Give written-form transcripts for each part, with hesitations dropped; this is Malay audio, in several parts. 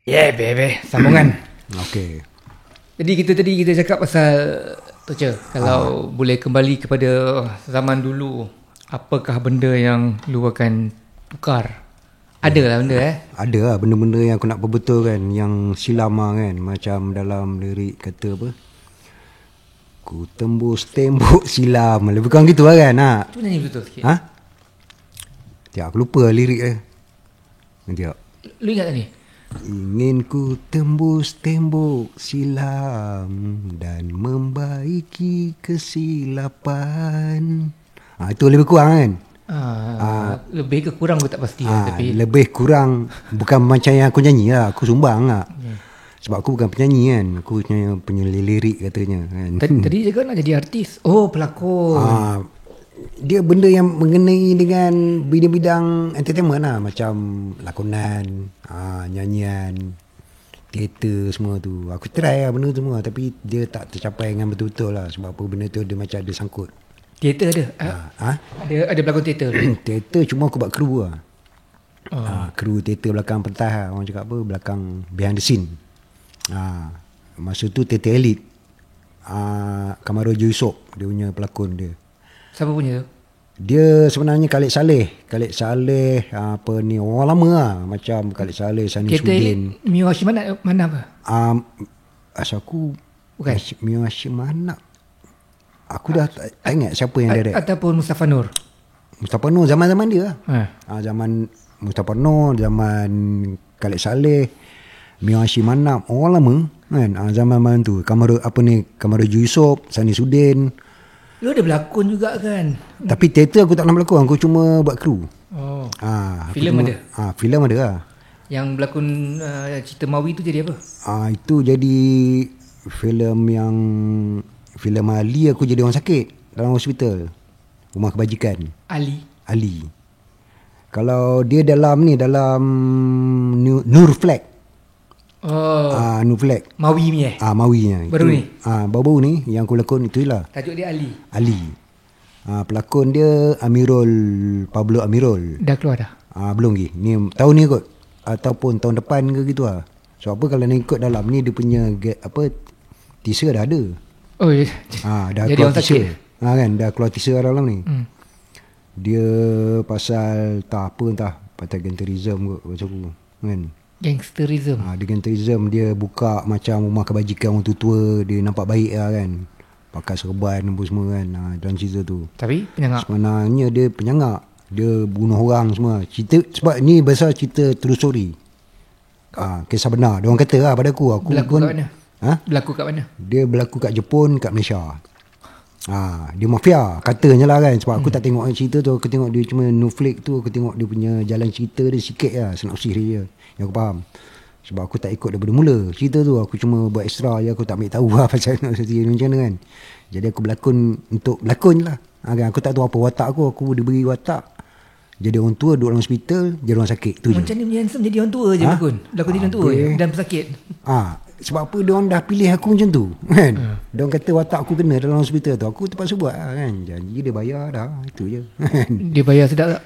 Yeah, bebe, sambungan. Okey. Jadi kita cakap pasal torture. Kalau boleh kembali kepada zaman dulu, apakah benda yang lu akan tukar? Ada lah benda Ada lah benda-benda yang aku nak perbetulkan, yang silam lah kan. Macam dalam lirik kata apa, ku tembus tembok silam. Lebih kurang gitu lah kan. Tu nyanyi betul sikit. Tiap aku lupa lirik dia. Nanti tak. Lu ingat tak ni? Ingin ku tembus tembok silam dan membaiki kesilapan. Itu lebih kurang kan. Lebih ke kurang aku tak pasti tapi lebih kurang. Bukan macam yang aku nyanyi lah. Aku sumbang lah. Sebab aku bukan penyanyi kan. Aku penyanyi lirik katanya kan. Tadi cakap nak jadi artis. Oh, pelakon. Dia benda yang mengenai dengan bidang-bidang entertainment lah. Macam lakonan, nyanyian, teater semua tu. Aku try lah benda tu semua. Tapi dia tak tercapai dengan betul-betul lah. Sebab apa benda tu dia macam ada sangkut. Teater ada? Ada pelakon teater? Teater cuma aku buat kru lah. Kru teater belakang pentas lah. Orang cakap apa, belakang behind the scene. Masa tu teater elit. Kamarujo Yusof dia punya pelakon dia. Siapa punya tu? Dia sebenarnya Khalid Saleh apa ni, orang lama lah. Macam Khalid Saleh, Sani Sudin. Mio Hashim mana apa? Asal aku bukan Mio Hashim mana. Aku dah tak ingat siapa yang direct. Ataupun Mustafa Nur zaman-zaman dia lah. Zaman Mustafa Nur, zaman Khalid Saleh, Mio Hashim Manap, orang lama kan. Zaman tu Kamarujo Yusof, Sani Sudin. Lu ada berlakon juga kan? Tapi teater aku tak nak berlakon. Aku cuma buat kru. Filem ada? Filem ada lah. Yang berlakon cerita Mawi tu jadi apa? Itu jadi filem Ali. Aku jadi orang sakit dalam hospital, rumah kebajikan. Ali. Kalau dia dalam Nur Flag. Nur Flag. Mawi ni Mawi baru ni? Baru ni yang aku lakon itulah. Tajuk dia Ali. Pelakon dia Pablo Amirul. Dah keluar dah? Belum lagi. Ni tahun ni kot. Ataupun tahun depan ke gitu lah. So apa kalau nak ikut dalam ni, dia punya teaser dah ada. Oh ya. Dah jadi keluar orang teaser. sakit. Kan dah keluar teaser dalam ni. Dia pasal pasal gangsterism kot macam aku kan. Gangsterism. Dia gangsterism, dia buka macam rumah kebajikan orang tua-tua, dia nampak baik lah kan. Pakai serban apa semua kan. Dalam cerita tu. Tapi penyangak. Sebenarnya dia penyangak. Dia bunuh orang semua. Cerita sebab ni besar cerita true story. Kisah benar. Dia orang kata lah pada aku. Berlaku kat mana? Berlaku kat mana? Dia berlaku kat Jepun, kat Malaysia. Dia mafia katanya lah kan. Sebab aku tak tengok cerita tu. Aku tengok dia cuma Netflix tu. Aku tengok dia punya jalan cerita dia sikit lah. Sinopsis dia yang aku faham. Sebab aku tak ikut daripada mula cerita tu. Aku cuma buat extra je. Aku tak ambil tahu lah pasal cerita macam mana kan. Jadi aku berlakon untuk berlakon je lah. Kan? Aku tak tahu apa watak aku. Aku diberi watak jadi orang tua, duduk dalam hospital, jadi orang sakit tu. Macam ni punya handsome jadi orang tua je berlakon. Berlakon jadi orang tua je dan pesakit. Sebab apa dia orang dah pilih aku macam tu kan. Dia orang kata watak aku kena dalam hospital tu. Aku terpaksa buat lah kan. Janji dia bayar dah. Itu je. Dia bayar sedap tak?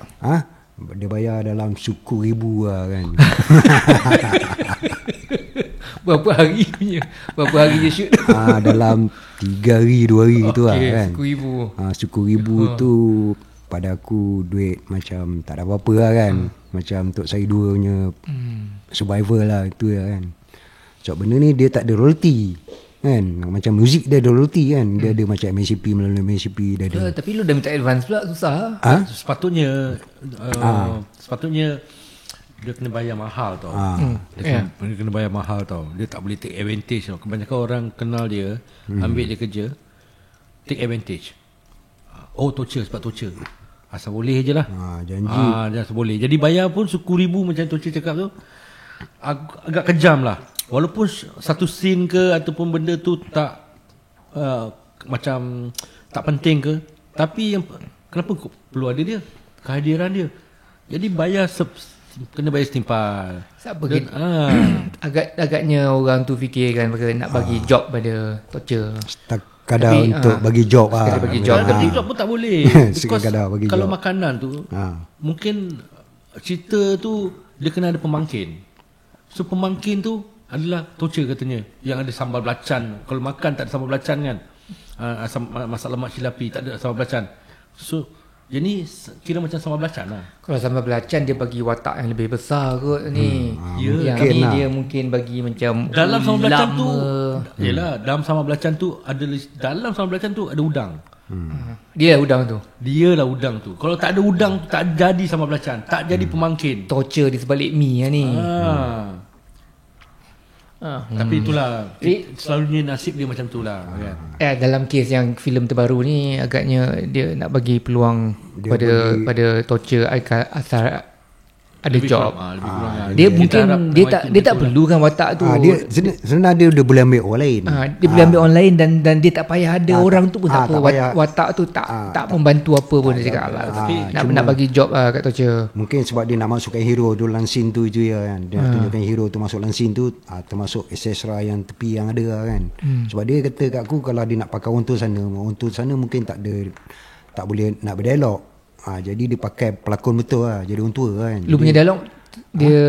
Dia bayar dalam RM10,000 lah kan. Berapa hari punya? Berapa hari dia shoot? Dalam 3 hari 2 hari gitu lah kan. RM10,000 tu pada aku duit macam tak ada apa-apa lah kan. Macam untuk saya dua punya survival lah. Itu lah kan. Sebab benda ni dia tak ada royalty kan. Macam muzik dia ada royalty kan. Dia ada macam MCP, melalui MCP dia ada. Tapi lu dah minta advance pula, susah. Sepatutnya dia kena bayar mahal tau. Dia kena bayar mahal tau. Dia tak boleh take advantage tau. Kebanyakan orang kenal dia, ambil dia kerja, take advantage. Torture, sebab torture. Asal boleh je lah. Janji. Asal boleh. Jadi bayar pun RM10,000 macam torture cakap tu. Agak kejam lah. Walaupun satu scene ke ataupun benda tu tak macam tak penting ke, tapi yang kenapa perlu ada dia, kehadiran dia. Jadi kena bayar setimpal. Agaknya orang tu fikirkan nak bagi job pada torture. Kadang untuk bagi job bagi job. Bagi job pun tak boleh. Kalau job. Makanan tu mungkin cerita tu dia kena ada pemangkin. So pemangkin tu adalah torture katanya, yang ada sambal belacan. Kalau makan tak ada sambal belacan kan, masak lemak cilapi tak ada sambal belacan. So jadi kira macam sambal belacan lah. Kalau sambal belacan dia bagi watak yang lebih besar kot ni. Yang mungkin ni lah. dia mungkin bagi macam Dalam sambal belacan tu lama. dalam sambal belacan tu ada udang. Dia udang tu. Dialah udang tu. Kalau tak ada udang tu tak jadi sambal belacan, tak jadi pemangkin. Torture di sebalik mi lah ni. Tapi itulah selalunya nasib dia macam tu lah kan. Dalam kes yang filem terbaru ni agaknya dia nak bagi peluang Dia pada torture asal ada Lebih job. kurang, lebih kurang lah. Dia Kita mungkin harap dia pemangkin tak betul perlukan watak tu. Dia sebenarnya dia boleh ambil orang lain. Dia boleh ambil orang lain dan dia tak payah ada orang tu pun tak apa. tak payah. Watak tu tak membantu apa pun dia cakap lah. Nak bagi job kat torture. Mungkin sebab dia nak masukkan hero tu dalam scene tu je kan. Dia nak tunjukkan hero tu masuk dalam scene tu, termasuk accessory yang tepi yang ada lah kan. Sebab dia kata kat aku, kalau dia nak pakai orang tu sana mungkin tak boleh nak berdialog. Jadi dia pakai pelakon betul lah, jadi orang tua kan. Lu punya dialog dia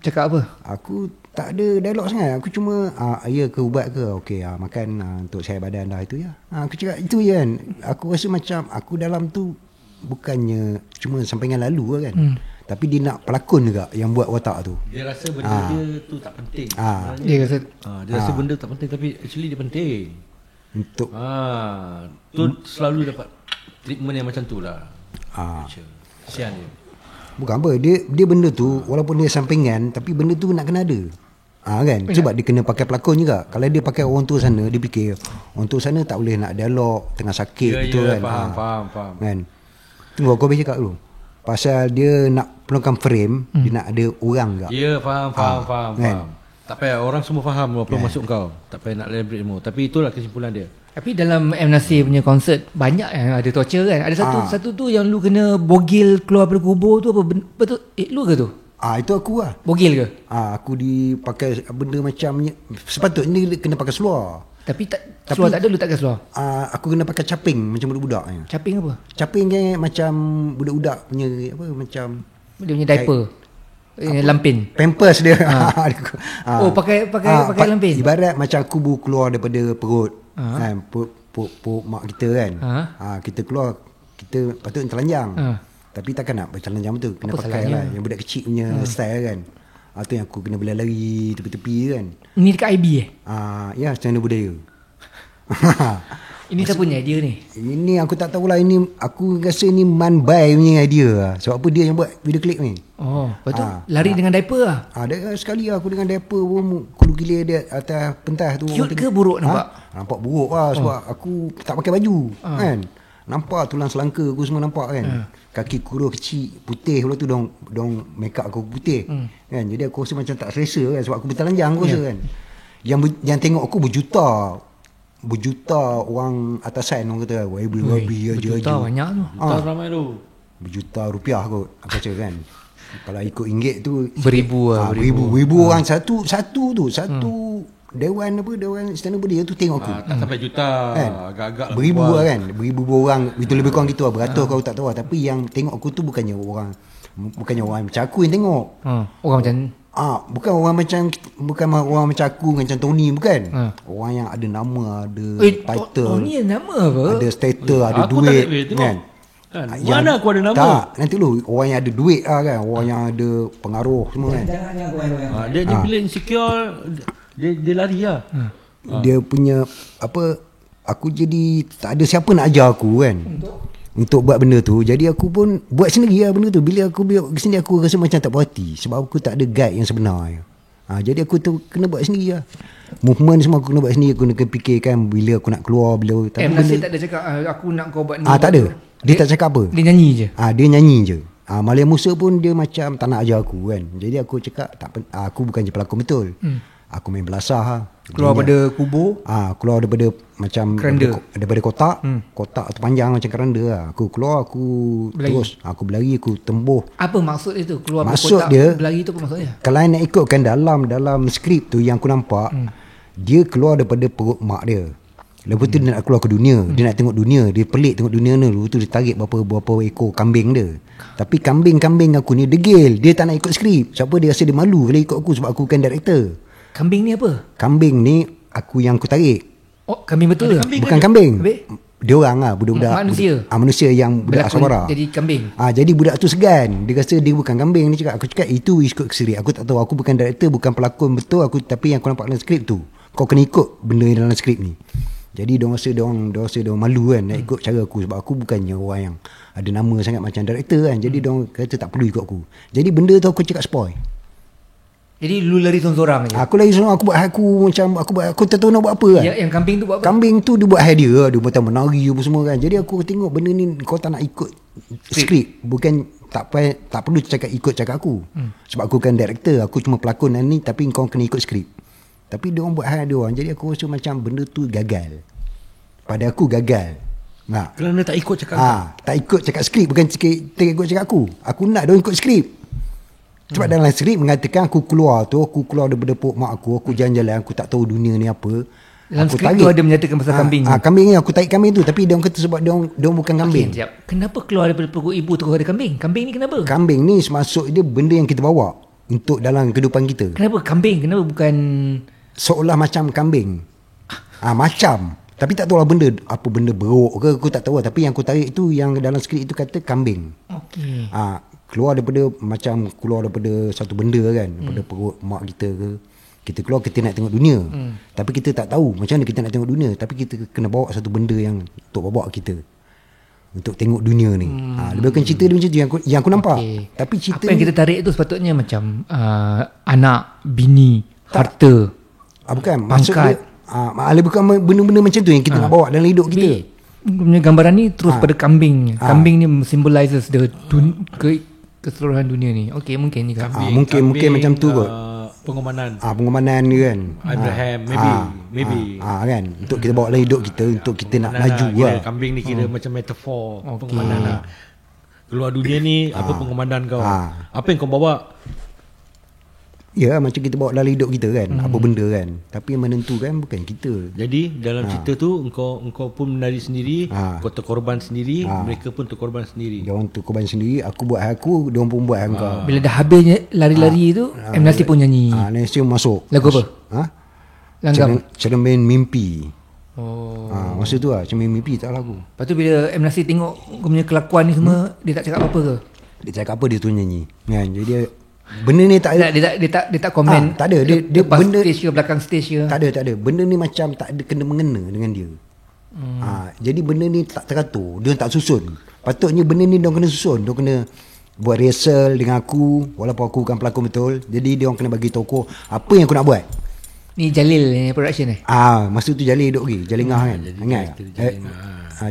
cakap apa? Aku tak ada dialog sangat. Aku cuma ya ke ubat ke, okey makan untuk sihat badan dah, itu je. Aku cakap itu je kan. Aku rasa macam aku dalam tu bukannya cuma sampingan lalu lah kan. Tapi dia nak pelakon juga yang buat watak tu. Dia rasa benda dia tu tak penting. Dia rasa Dia rasa benda tak penting tapi actually dia penting. Untuk Tu selalu dapat treatment yang macam tu lah. Kesian dia. bukan apa, dia benda tu walaupun dia sampingan tapi benda tu nak kena ada. Kan? Sebab dia kena pakai pelakon juga. Kalau dia pakai orang tu sana, dia fikir orang tu sana tak boleh nak dialog, tengah sakit betul kan. Faham. Kan? Tunggu aku boleh cakap dulu. Pasal dia nak perlukan frame, dia nak ada orang juga. Ya, faham. Kan? Tak payah, orang semua faham apa maksud kau. Tak payah nak elaborate semua. Tapi itulah kesimpulan dia. Tapi dalam M. Nasir punya konsert banyak yang ada torture kan. Ada satu tu yang lu kena bogil keluar dari kubur tu apa betul? Lu ke tu? Itu aku lah. Bogil ke? Aku dipakai benda macam ni. Sepatutnya dia kena pakai seluar. Tapi seluar tak ada, lu tak pakai seluar. Aku kena pakai caping macam budak-budak. Caping apa? Caping kan macam budak-budak punya apa, macam Dia punya diaper. Lampin. Pampers dia. Pakai lampin. Ibarat macam aku baru keluar daripada perut. Kan, perut mak kita kan. Kita keluar, kita patut telanjang. Tapi takkan nak bertelanjang betul. Kena pakai lah yang budak kecil punya style kan. Tu yang aku kena berlari tepi-tepi kan. Ini dekat IB ya, Cendana Budaya. Ini siapa punya idea ni? Ini aku tak tahulah, ini aku rasa ni Man Bai punya idea lah. Sebab apa dia yang buat video klip ni. Lepas tu lari dengan diaper lah. Dia sekali aku dengan diaper pun kulu gila dia atas pentas tu. Cute ke buruk nampak? Nampak buruk lah sebab aku tak pakai baju kan. Nampak tulang selangka aku semua nampak kan. Kaki kurus kecil putih, pula tu dong make up aku putih kan. Jadi aku rasa macam tak selesa kan, sebab aku bertelanjang aku rasa kan. Yang tengok aku berjuta orang atasan, orang kata wabi aja. Berjuta banyak tu. Tak ramai tu. Berjuta rupiah kot aku baca kan. Kalau ikut ringgit tu beribu lah. Beribu orang satu dewan Istana Budaya tu tengok aku. Tak sampai juta kan? Agak-agak beribu lah kan. Beribu orang itu lebih kurang gitu lah. Beratus kau tak tahu. Tapi yang tengok aku tu bukannya orang macam aku yang tengok. Orang macam bukan orang macam aku macam Tony, bukan. Orang yang ada nama, ada title. Tony nama apa? Ada status, ada duit kan. Mana aku ada nama? Tak, nanti dulu orang yang ada duit lah kan. Orang yang ada pengaruh semua kan. Dia bila insecure dia lari lah. Dia punya apa, aku jadi tak ada siapa nak ajar aku kan untuk buat benda tu. Jadi aku pun buat sendiri lah benda tu. Bila aku buat sendiri, aku rasa macam tak puas hati sebab aku tak ada guide yang sebenar. Jadi aku tu kena buat sendiri lah. Movement semua aku kena buat sendiri. Aku kena fikirkan bila aku nak keluar, bila. Tapi Nasir tak ada cakap aku nak kau buat ni. Tak ada. Dia tak cakap apa. Dia nyanyi je. Dia nyanyi je. Malia Musa pun dia macam tak nak ajar aku kan. Jadi aku cakap aku bukan je pelakon betul. Aku main belasah lah. Keluar pada kubur. Keluar daripada macam keranda. daripada kotak atau panjang macam keranda lah. Aku keluar, aku berlari. Terus aku berlari, aku tembuh. Apa maksud dia tu? Keluar maksud kotak dia, berlari tu apa maksudnya? Kalau nak ikutkan dalam skrip tu yang aku nampak, dia keluar daripada perut mak dia. Lepas tu dia nak keluar ke dunia. Dia nak tengok dunia. Dia pelik tengok dunia ni. Lepas tu dia tarik berapa ekor kambing dia. Tapi kambing-kambing aku ni degil. Dia tak nak ikut skrip. Siapa dia rasa dia malu kalau ikut aku sebab aku bukan director. Kambing ni apa? Kambing ni aku yang aku tarik. Oh, kambing betul ke? Bukan kambing. Habis? Dia orang lah, budak-budak. Manusia? Manusia yang budak asmara. Jadi kambing? Jadi budak tu segan. Dia rasa dia bukan kambing. Dia cakap, aku cakap itu ikut skrip. Aku tak tahu. Aku bukan director, bukan pelakon betul. Tapi yang aku nampak dalam skrip tu, kau kena ikut benda yang dalam skrip ni. Jadi dia rasa dia malu kan nak ikut cara aku. Sebab aku bukannya orang yang ada nama sangat macam director kan. Jadi dia kata tak perlu ikut aku. Jadi benda tu aku cakap spoil. Jadi lu lari seorang-seorang je? Aku lagi seorang. Aku tak tahu nak buat apa kan. Yang kambing tu buat apa? Kambing tu dia buat hadiah. Dia macam menari apa semua kan. Jadi aku tengok benda ni kau tak nak ikut skrip. Bukan tak perlu ikut cakap aku. Sebab aku kan director. Aku cuma pelakon ni. Tapi kau kena ikut skrip. Tapi dia orang buat hal dia orang. Jadi aku rasa macam benda tu gagal. Pada aku gagal. Kerana tak ikut cakap tak ikut cakap skrip. Bukan ikut cakap aku. Aku nak dia ikut skrip. Sebab dalam skrip mengatakan aku keluar daripada pok mak aku. Aku jalan-jalan. Aku tak tahu dunia ni apa. Dalam aku skrip tu ada menyatakan pasal kambing. Kambing ni aku tarik kambing tu. Tapi dia orang kata sebab dia orang bukan kambing. Okay, kenapa keluar daripada perut ibu tu ada kambing? Kambing ni kenapa? Kambing ni masuk dia benda yang kita bawa untuk dalam kehidupan kita. Kenapa kambing? Kenapa bukan seolah macam kambing? Macam. Tapi tak tahu lah benda. Apa benda beruk ke aku tak tahu. Tapi yang aku tarik tu yang dalam skrip itu kata kambing. Okey. Keluar daripada satu benda kan. Daripada perut mak kita ke. Kita keluar kita nak tengok dunia. Tapi kita tak tahu macam mana kita nak tengok dunia. Tapi kita kena bawa satu benda yang untuk bawa kita untuk tengok dunia ni. Lebih bukan cerita dia macam tu yang aku nampak. Tapi cerita apa yang kita tarik tu sepatutnya macam anak, bini, harta, bukan pangkat. Lebih bukan benda-benda macam tu yang kita nak bawa dalam hidup kita. Punya gambaran ni terus pada kambing. Kambing ni symbolizes keseluruhan dunia ni. Okey, mungkin juga. Mungkin macam tu kot. Pengorbanan ni kan. Abraham maybe kan untuk kita bawa dalam hidup kita, untuk kita nak maju lah. Kambing ni kira macam metafor pengorbanan lah. Keluar dunia ni apa pengorbanan kau? Apa yang kau bawa? Ya, macam kita bawa dalam hidup kita kan. Apa benda kan. Tapi yang menentukan bukan kita. Jadi dalam cerita tu engkau pun menari sendiri, kau terkorban sendiri, mereka pun terkorban sendiri. Dia orang terkorban sendiri, aku buat aku, dia orang pun buat engkau. Bila dah habis lari-lari tu, M. Nasir pun nyanyi. Nasir masuk. Lagu apa? Langgam. Cermin Mimpi. Masa tu Cermin Mimpi tak lagu. Lepas tu bila M. Nasir tengok kau punya kelakuan ni semua, dia tak cakap apa-apa ke? Dia cakap apa, dia tu nyanyi kan. Jadi dia benda ni tak ada, dia tak komen. Tak ada, dia benda stage ke belakang stage ke. Tak ada. Benda ni macam tak ada kena mengena dengan dia. Jadi benda ni tak teratur, dia tak susun. Patutnya benda ni dia kena susun, dia kena buat rehearsal dengan aku walaupun aku bukan pelakon betul. Jadi dia orang kena bagi tahu apa yang aku nak buat. Ni Jalil ni production ni. Masa tu Jalil duduk pergi Jalingah kan. Ingat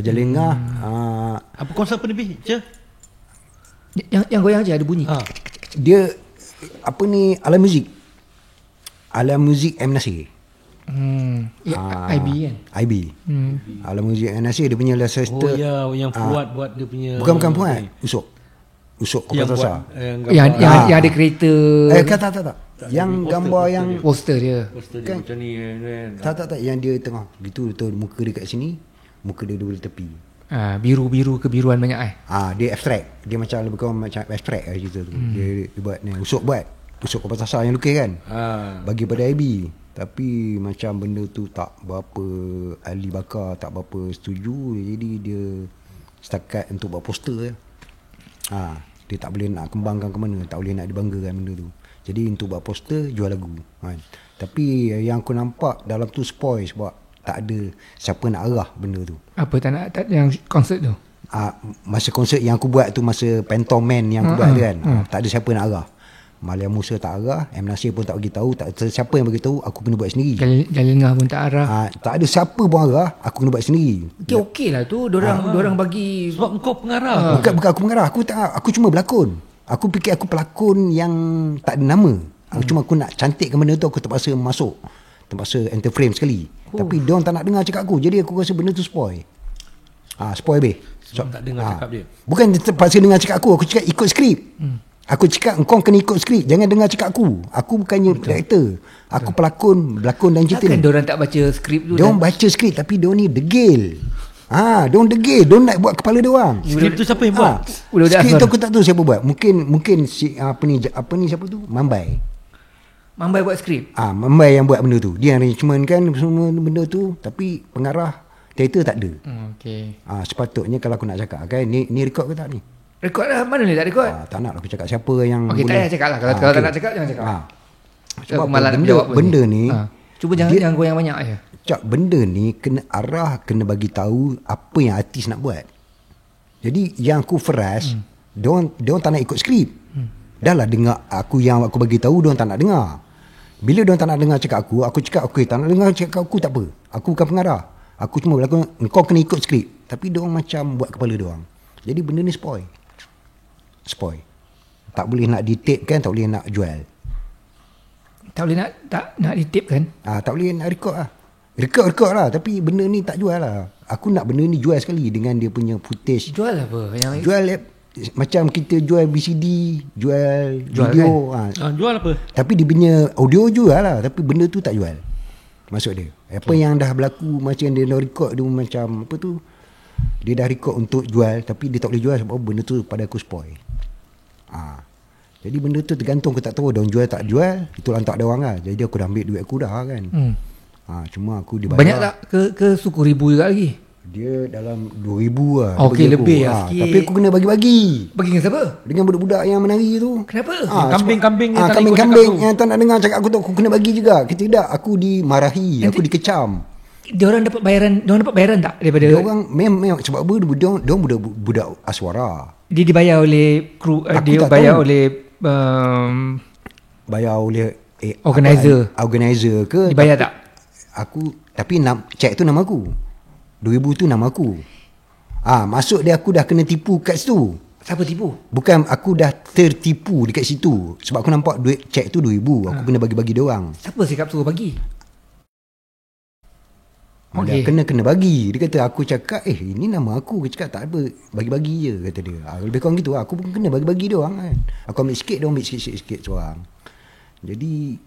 Jalingah. Apa konsep apa ni je? Yang goyang je ada bunyi. Dia apa ni, alam muzik M. Nasir. IB kan? IB. Alam muzik M. Nasir dia punya Leicester. Yang Fuad buat dia punya. Bukan Fuad, Usuk Kopasasa. Yang ada kereta. Tak. Yang gambar yang poster dia. Kan? Macam ni kan. Tak yang dia tengah gitu tu, muka dia kat sini, muka dia di tepi. Biru kebiruan banyak dia abstrak. Dia macam lebih kurang macam abstrak cerita tu. Dia buat ni Usuk Kopasasa yang lukis kan. Bagi pada IB. Tapi macam benda tu tak berapa ahli bakar, tak berapa setuju. Jadi dia setakat untuk buat poster je. Dia tak boleh nak kembangkan ke mana, tak boleh nak dibanggakan benda tu. Jadi untuk buat poster, jual lagu kan. Tapi yang aku nampak dalam tu spoil sebab tak ada siapa nak arah benda tu. Apa tak yang konsert tu? Masa konsert yang aku buat tu, masa Phantom Man yang aku buat tu kan, tak ada siapa nak arah. Malia Musa tak arah, M. Nasir pun tak bagi tahu, tak siapa yang bagi tahu, aku kena buat sendiri. Jalingah pun tak arah. Tak ada siapa pun arah, aku kena buat sendiri. Okey lah tu, dorang bagi sebab engkau pengarah. Bukan aku pengarah, aku cuma berlakon. Aku fikir aku pelakon yang tak ada nama. Aku nak cantikkan benda tu, aku terpaksa masuk. Terpaksa enter frame sekali. Tapi diorang tak nak dengar cakap aku. Jadi aku rasa benda tu spoil. Spoil habis. Sebab tak dengar cakap dia. Bukan terpaksa dengar cakap aku cakap ikut skrip. Aku cakap kau kena ikut skrip. Jangan dengar cakap aku. Aku bukannya director. Aku pelakon dalam cerita Takkan ni. diorang tak baca skrip tu? Diorang baca skrip tapi diorang ni degil. Diorang degil. Diorang nak buat kepala diorang. Skrip tu siapa yang buat? Skrip tu aku tak tahu siapa buat. Mungkin si apa ni siapa tu? Mambai buat skrip? Mambai yang buat benda tu. Dia arrangement kan semua benda tu. Tapi pengarah teater tak ada. Okay. Sepatutnya kalau aku nak cakap kan, ni rekod ke tak ni? Rekod lah. Mana ni tak rekod? Tak nak aku cakap siapa yang Okay, tak payah cakap lah. Kalau tak nak cakap, jangan cakap. Sebab aku malas nak benda, jawab benda ni cuba jangan goyang banyak je. Benda ni kena arah, kena bagi tahu apa yang artis nak buat. Jadi yang aku feras, diorang tak nak ikut skrip. Dah lah dengar aku yang aku bagi tahu, diorang tak nak dengar. Bila diorang tak nak dengar cakap aku cakap okey, tak nak dengar cakap aku tak apa. Aku bukan pengarah. Aku cuma berlakon, kau kena ikut skrip. Tapi diorang macam buat kepala diorang. Jadi benda ni spoil. Tak boleh nak di-tape kan, tak boleh nak jual. Tak boleh nak ditip kan? Tak boleh nak record lah. Record lah. Tapi benda ni tak jual lah. Aku nak benda ni jual sekali dengan dia punya footage. Jual apa? Jual macam kita jual BCD, jual video. Kan? Jual apa? Tapi dia punya audio jual lah. Tapi benda tu tak jual. Maksud dia. Apa yang dah berlaku macam dia dah record dia macam apa tu. Dia dah record untuk jual. Tapi dia tak boleh jual sebab benda tu pada aku spoil. Jadi benda tu tergantung aku tak tahu diorang jual tak jual. Itu lantak diorang lah. Jadi aku dah ambil duit aku dah kan. Cuma aku dibayar. Banyak tak ke suku ribu juga lagi? Dia dalam 2,000 lah. Okey, lebih lah sikit. Tapi aku kena bagi-bagi. Bagi dengan siapa? Dengan budak-budak yang menari tu. Kenapa? Kambing-kambing yang tak nak ikut kambing-kambing cakap yang tak nak dengar cakap aku kena bagi juga. Kita tidak, aku dimarahi, aku dikecam. Diorang dapat bayaran tak daripada Diorang memang sebab apa diorang budak aswara. dia dibayar oleh kru, dia tak bayar tahu. oleh Bayar oleh organizer. Organizer ke? Dibayar tak? Aku tapi cek tu nama aku. 2,000 tu nama aku. Masuk dia aku dah kena tipu kat situ. Siapa tipu? Bukan aku dah tertipu dekat situ. Sebab aku nampak duit cek tu 2,000. Aku kena bagi-bagi dia orang. Siapa sikap suruh bagi? Dia kena bagi. Dia kata aku cakap ini nama aku. Dia cakap tak apa, bagi-bagi je kata dia. Lebih kurang gitu lah. Aku pun kena bagi-bagi dia orang kan. Aku ambil sikit, dia ambil sikit-sikit seorang. Jadi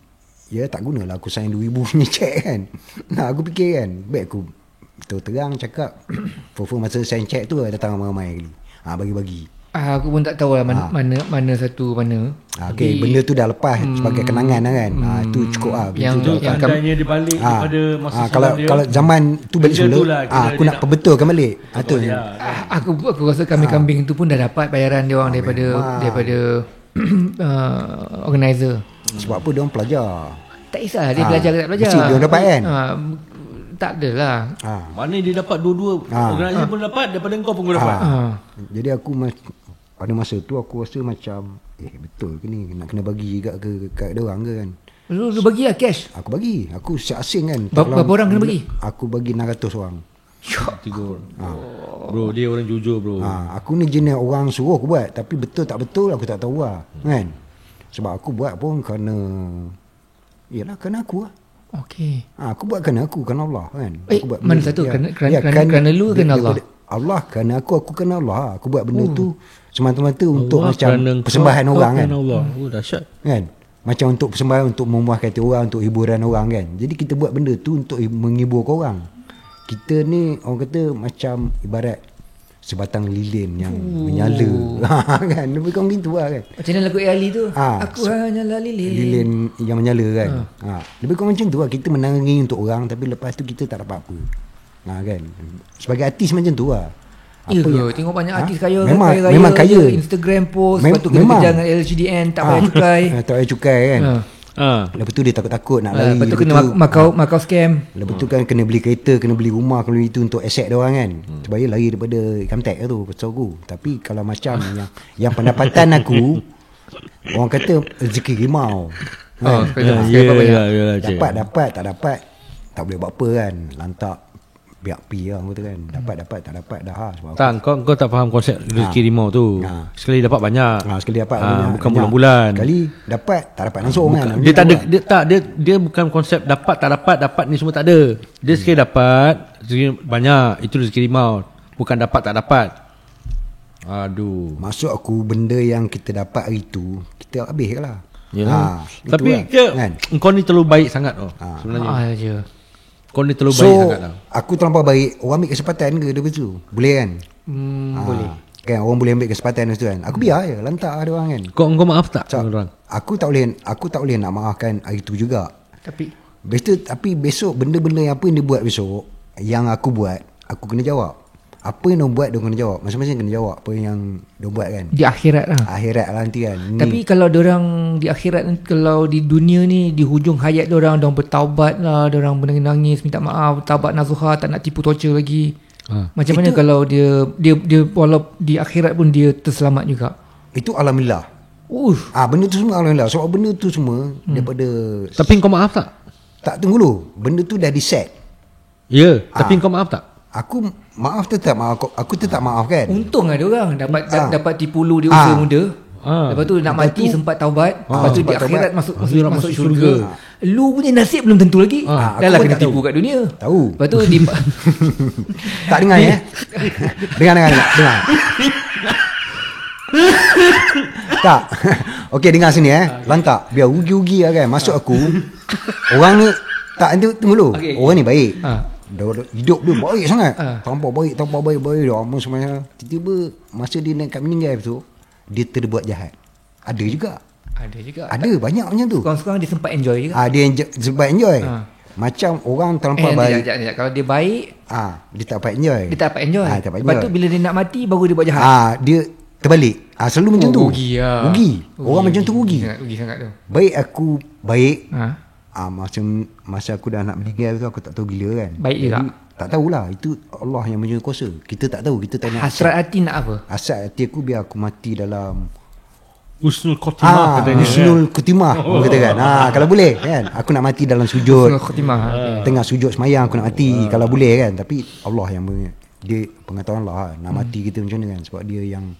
tak gunalah aku sign 2,000 punya cek kan. Aku fikir kan, baik aku terang cakap for masa sign cek tu datang ramai-ramai kali. Bagi-bagi. Aku pun tak tahu lah mana satu mana. Okay, benda tu dah lepas sebagai kenangan lah kan. Itu cukup lah. Yang Andainya dia balik daripada masa kalau zaman tu balik semula, aku nak perbetulkan balik. Aku rasa kambing-kambing tu pun dah dapat bayaran dia orang daripada organizer. Sebab apa dia orang pelajar. Tak kisah dia belajar ke tak belajar. Mesti dia orang dapat kan. Tak adalah. Mana dia dapat dua-dua. Organizer pun dapat, daripada kau pun kau dapat. Jadi aku pada masa tu aku rasa macam betul ke ni, nak kena bagi kat dia orang ke kan. Lu bagilah cash. Aku bagi. Aku asing kan. Berapa orang kena bagi? Aku bagi 600 orang. 3 orang. Bro, dia orang jujur bro. Aku ni jenis orang suruh aku buat. Tapi betul tak betul aku tak tahu lah. Kan. Sebab aku buat pun kerana aku lah. Okey. Aku buat kerana aku, kerana Allah kan. Aku buat mana satu? Kerana lu kerana Allah? Allah kerana aku kerana Allah. Aku buat benda tu semata-mata untuk Allah macam persembahan orang kan. Allah. Dahsyat. Kan? Macam untuk persembahan, untuk memuaskan hati orang, untuk hiburan orang kan. Jadi kita buat benda tu untuk menghibur orang. Kita ni orang kata macam ibarat sebatang lilin yang menyala. Kan? Lebih kurang gitu lah kan. Macam mana lagu Ali tu? Aku hanyalah lilin. Lilin yang menyala kan. Lebih kurang macam tu lah. Kita menangani untuk orang tapi lepas tu kita tak dapat apa. Kan. Sebagai artis macam tu lah. Tengok banyak artis kaya memang kaya. Instagram post, lepas tu kena kerja dengan LHDN, tak bayar cukai. Tak bayar cukai kan. Lepas tu dia takut-takut nak lari. Lepas tu kena Macau scam. Lepas tu kan kena beli kereta, kena beli rumah, kena beli itu untuk aset dia orang kan. Supaya lari daripada income tax tu pasal aku. Tapi kalau macam yang pendapatan aku, orang kata rezeki rimau. Dapat tak dapat tak boleh buat apa kan. Lantak biar pi lah kata kan. Dapat tak dapat dah. Tak, kau tak faham konsep rezeki rimau tu. Sekali dapat banyak. Sekali dapat banyak. Bukan bulan-bulan. Sekali dapat tak dapat langsung kan. Dia tak ada dia bukan konsep dapat tak dapat ni semua tak ada. Dia sekali dapat rezeki banyak, itu rezeki rimau. Bukan dapat tak dapat. Aduh. Maksud aku benda yang kita dapat hari tu kita habis lah. Yalah. Itu Tapi kan? kau ni terlalu baik sangat sebenarnya. je. Kau ni terlalu So baik sangat lah. aku terlampau baik. Orang ambil kesempatan ke daripada tu? Boleh kan? Boleh. Kan orang boleh ambil kesempatan tu kan. Aku biar je lantak ada orang kan. Kau maaf tak So, orang? aku tak boleh nak maafkan hari tu juga. Tapi besok benda-benda yang apa yang dia buat besok, yang aku buat, aku kena jawab. Apa yang dia buat dia kena jawab. Masing-masing kena jawab apa yang dia buat kan. Di akhirat lah. Akhirat lah nanti kan. Tapi kalau diorang di akhirat, kalau di dunia ni di hujung hayat diorang bertaubat lah, diorang menangis minta maaf, taubat nasuha, tak nak tipu torture lagi. Macam mana kalau dia walau di akhirat pun dia terselamat juga? Itu alhamdulillah. Benda tu semua alhamdulillah. Sebab benda tu semua daripada. Tapi kau maaf tak? Tak, tunggu dulu. Benda tu dah di set. Ya, tapi kau maaf tak? Aku maaf tetap maaf. Aku tetap maaf kan. Untung lah diorang dapat tipu lu di usia muda. Lepas tu nak mati sempat taubat. Lepas tu di akhirat masuk syurga. Lu punya nasib belum tentu lagi. Dah lah kena tipu kat dunia. Tahu. Lepas tu tak dengar ya. Dengar. Tak. Okey, dengar sini lantak. Biar ugi-ugi lah kan. Masuk aku. Orang ni tak, tunggu dulu. Orang ni baik. Hidup dia baik sangat. Tampak baik dah semuanya. Tiba-tiba masa dia nak meninggal tu, dia terbuat jahat. Ada juga. Ada banyak macam tu. Sekarang dia sempat enjoy juga. Dia sempat enjoy. Macam orang terlampau baik. Kalau dia baik, dia tak dapat enjoy. Lepas tu bila dia nak mati baru dia buat jahat. Dia terbalik. Selalu macam tu. Rugi lah. Rugi. Orang macam tu rugi. Rugi sangat tu. Baik aku baik. Masa aku dah nak meninggal tu aku tak tahu gila kan. Baik juga. Tak tahulah. Itu Allah yang punya kuasa. Kita tak tahu. Kita tak nak. Hasrat hati nak apa? Hasrat hati aku biar aku mati dalam Husnul Khotimah katanya. Husnul Khotimah orang kata kan. Kalau boleh kan. Aku nak mati dalam sujud. Husnul Khotimah. Tengah sujud semayang aku nak mati. Kalau boleh kan. Tapi Allah yang punya. Dia pengetahuan Allah nak mati kita macam mana kan. Sebab dia yang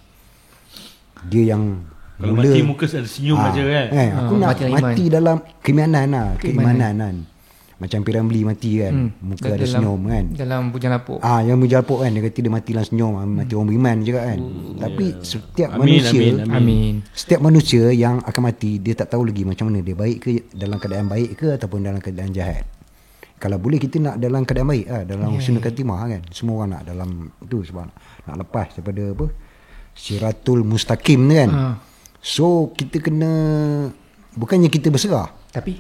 kalau mula, mati muka ada senyum aja kan. Aku nak mati dalam keimanan kan. Macam Piramli mati kan. Muka ada senyum kan. Dalam bujang lapuk. Yang bujang lapuk kan. Dia kata dia mati dalam senyum. Mati orang beriman juga kan. Tapi setiap manusia. Setiap manusia yang akan mati, dia tak tahu lagi macam mana. Dia baik ke dalam keadaan baik ke ataupun dalam keadaan jahat. Kalau boleh kita nak dalam keadaan baik dalam husnul khatimah kan. Semua orang nak dalam tu. Sebab nak lepas daripada apa, Siratul Mustaqim ni kan. So kita kena, bukannya kita berserah, tapi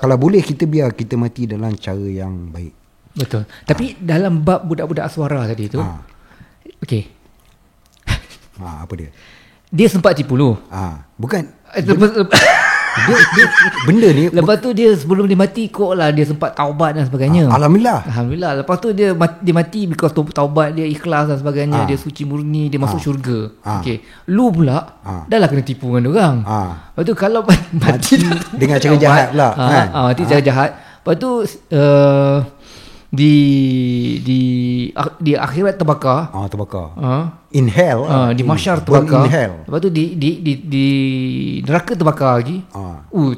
kalau boleh kita biar kita mati dalam cara yang baik. Betul. Tapi dalam bab budak-budak aswara tadi tu, okey. Apa dia? Dia sempat tipu lu. Bukan. Dia benda ni. Lepas tu dia sebelum dia mati kok lah dia sempat taubat dan sebagainya. Alhamdulillah. Lepas tu dia mati because taubat dia ikhlas dan sebagainya. Dia suci murni, dia masuk syurga. Okey. Lu pula dah lah kena tipu dengan orang. Lepas tu kalau mati dengan cara jahat pula kan. Mati cara jahat. Lepas tu di akhirat terbakar. In hell. Di mahsyar terbakar. In Lepas tu di neraka terbakar lagi.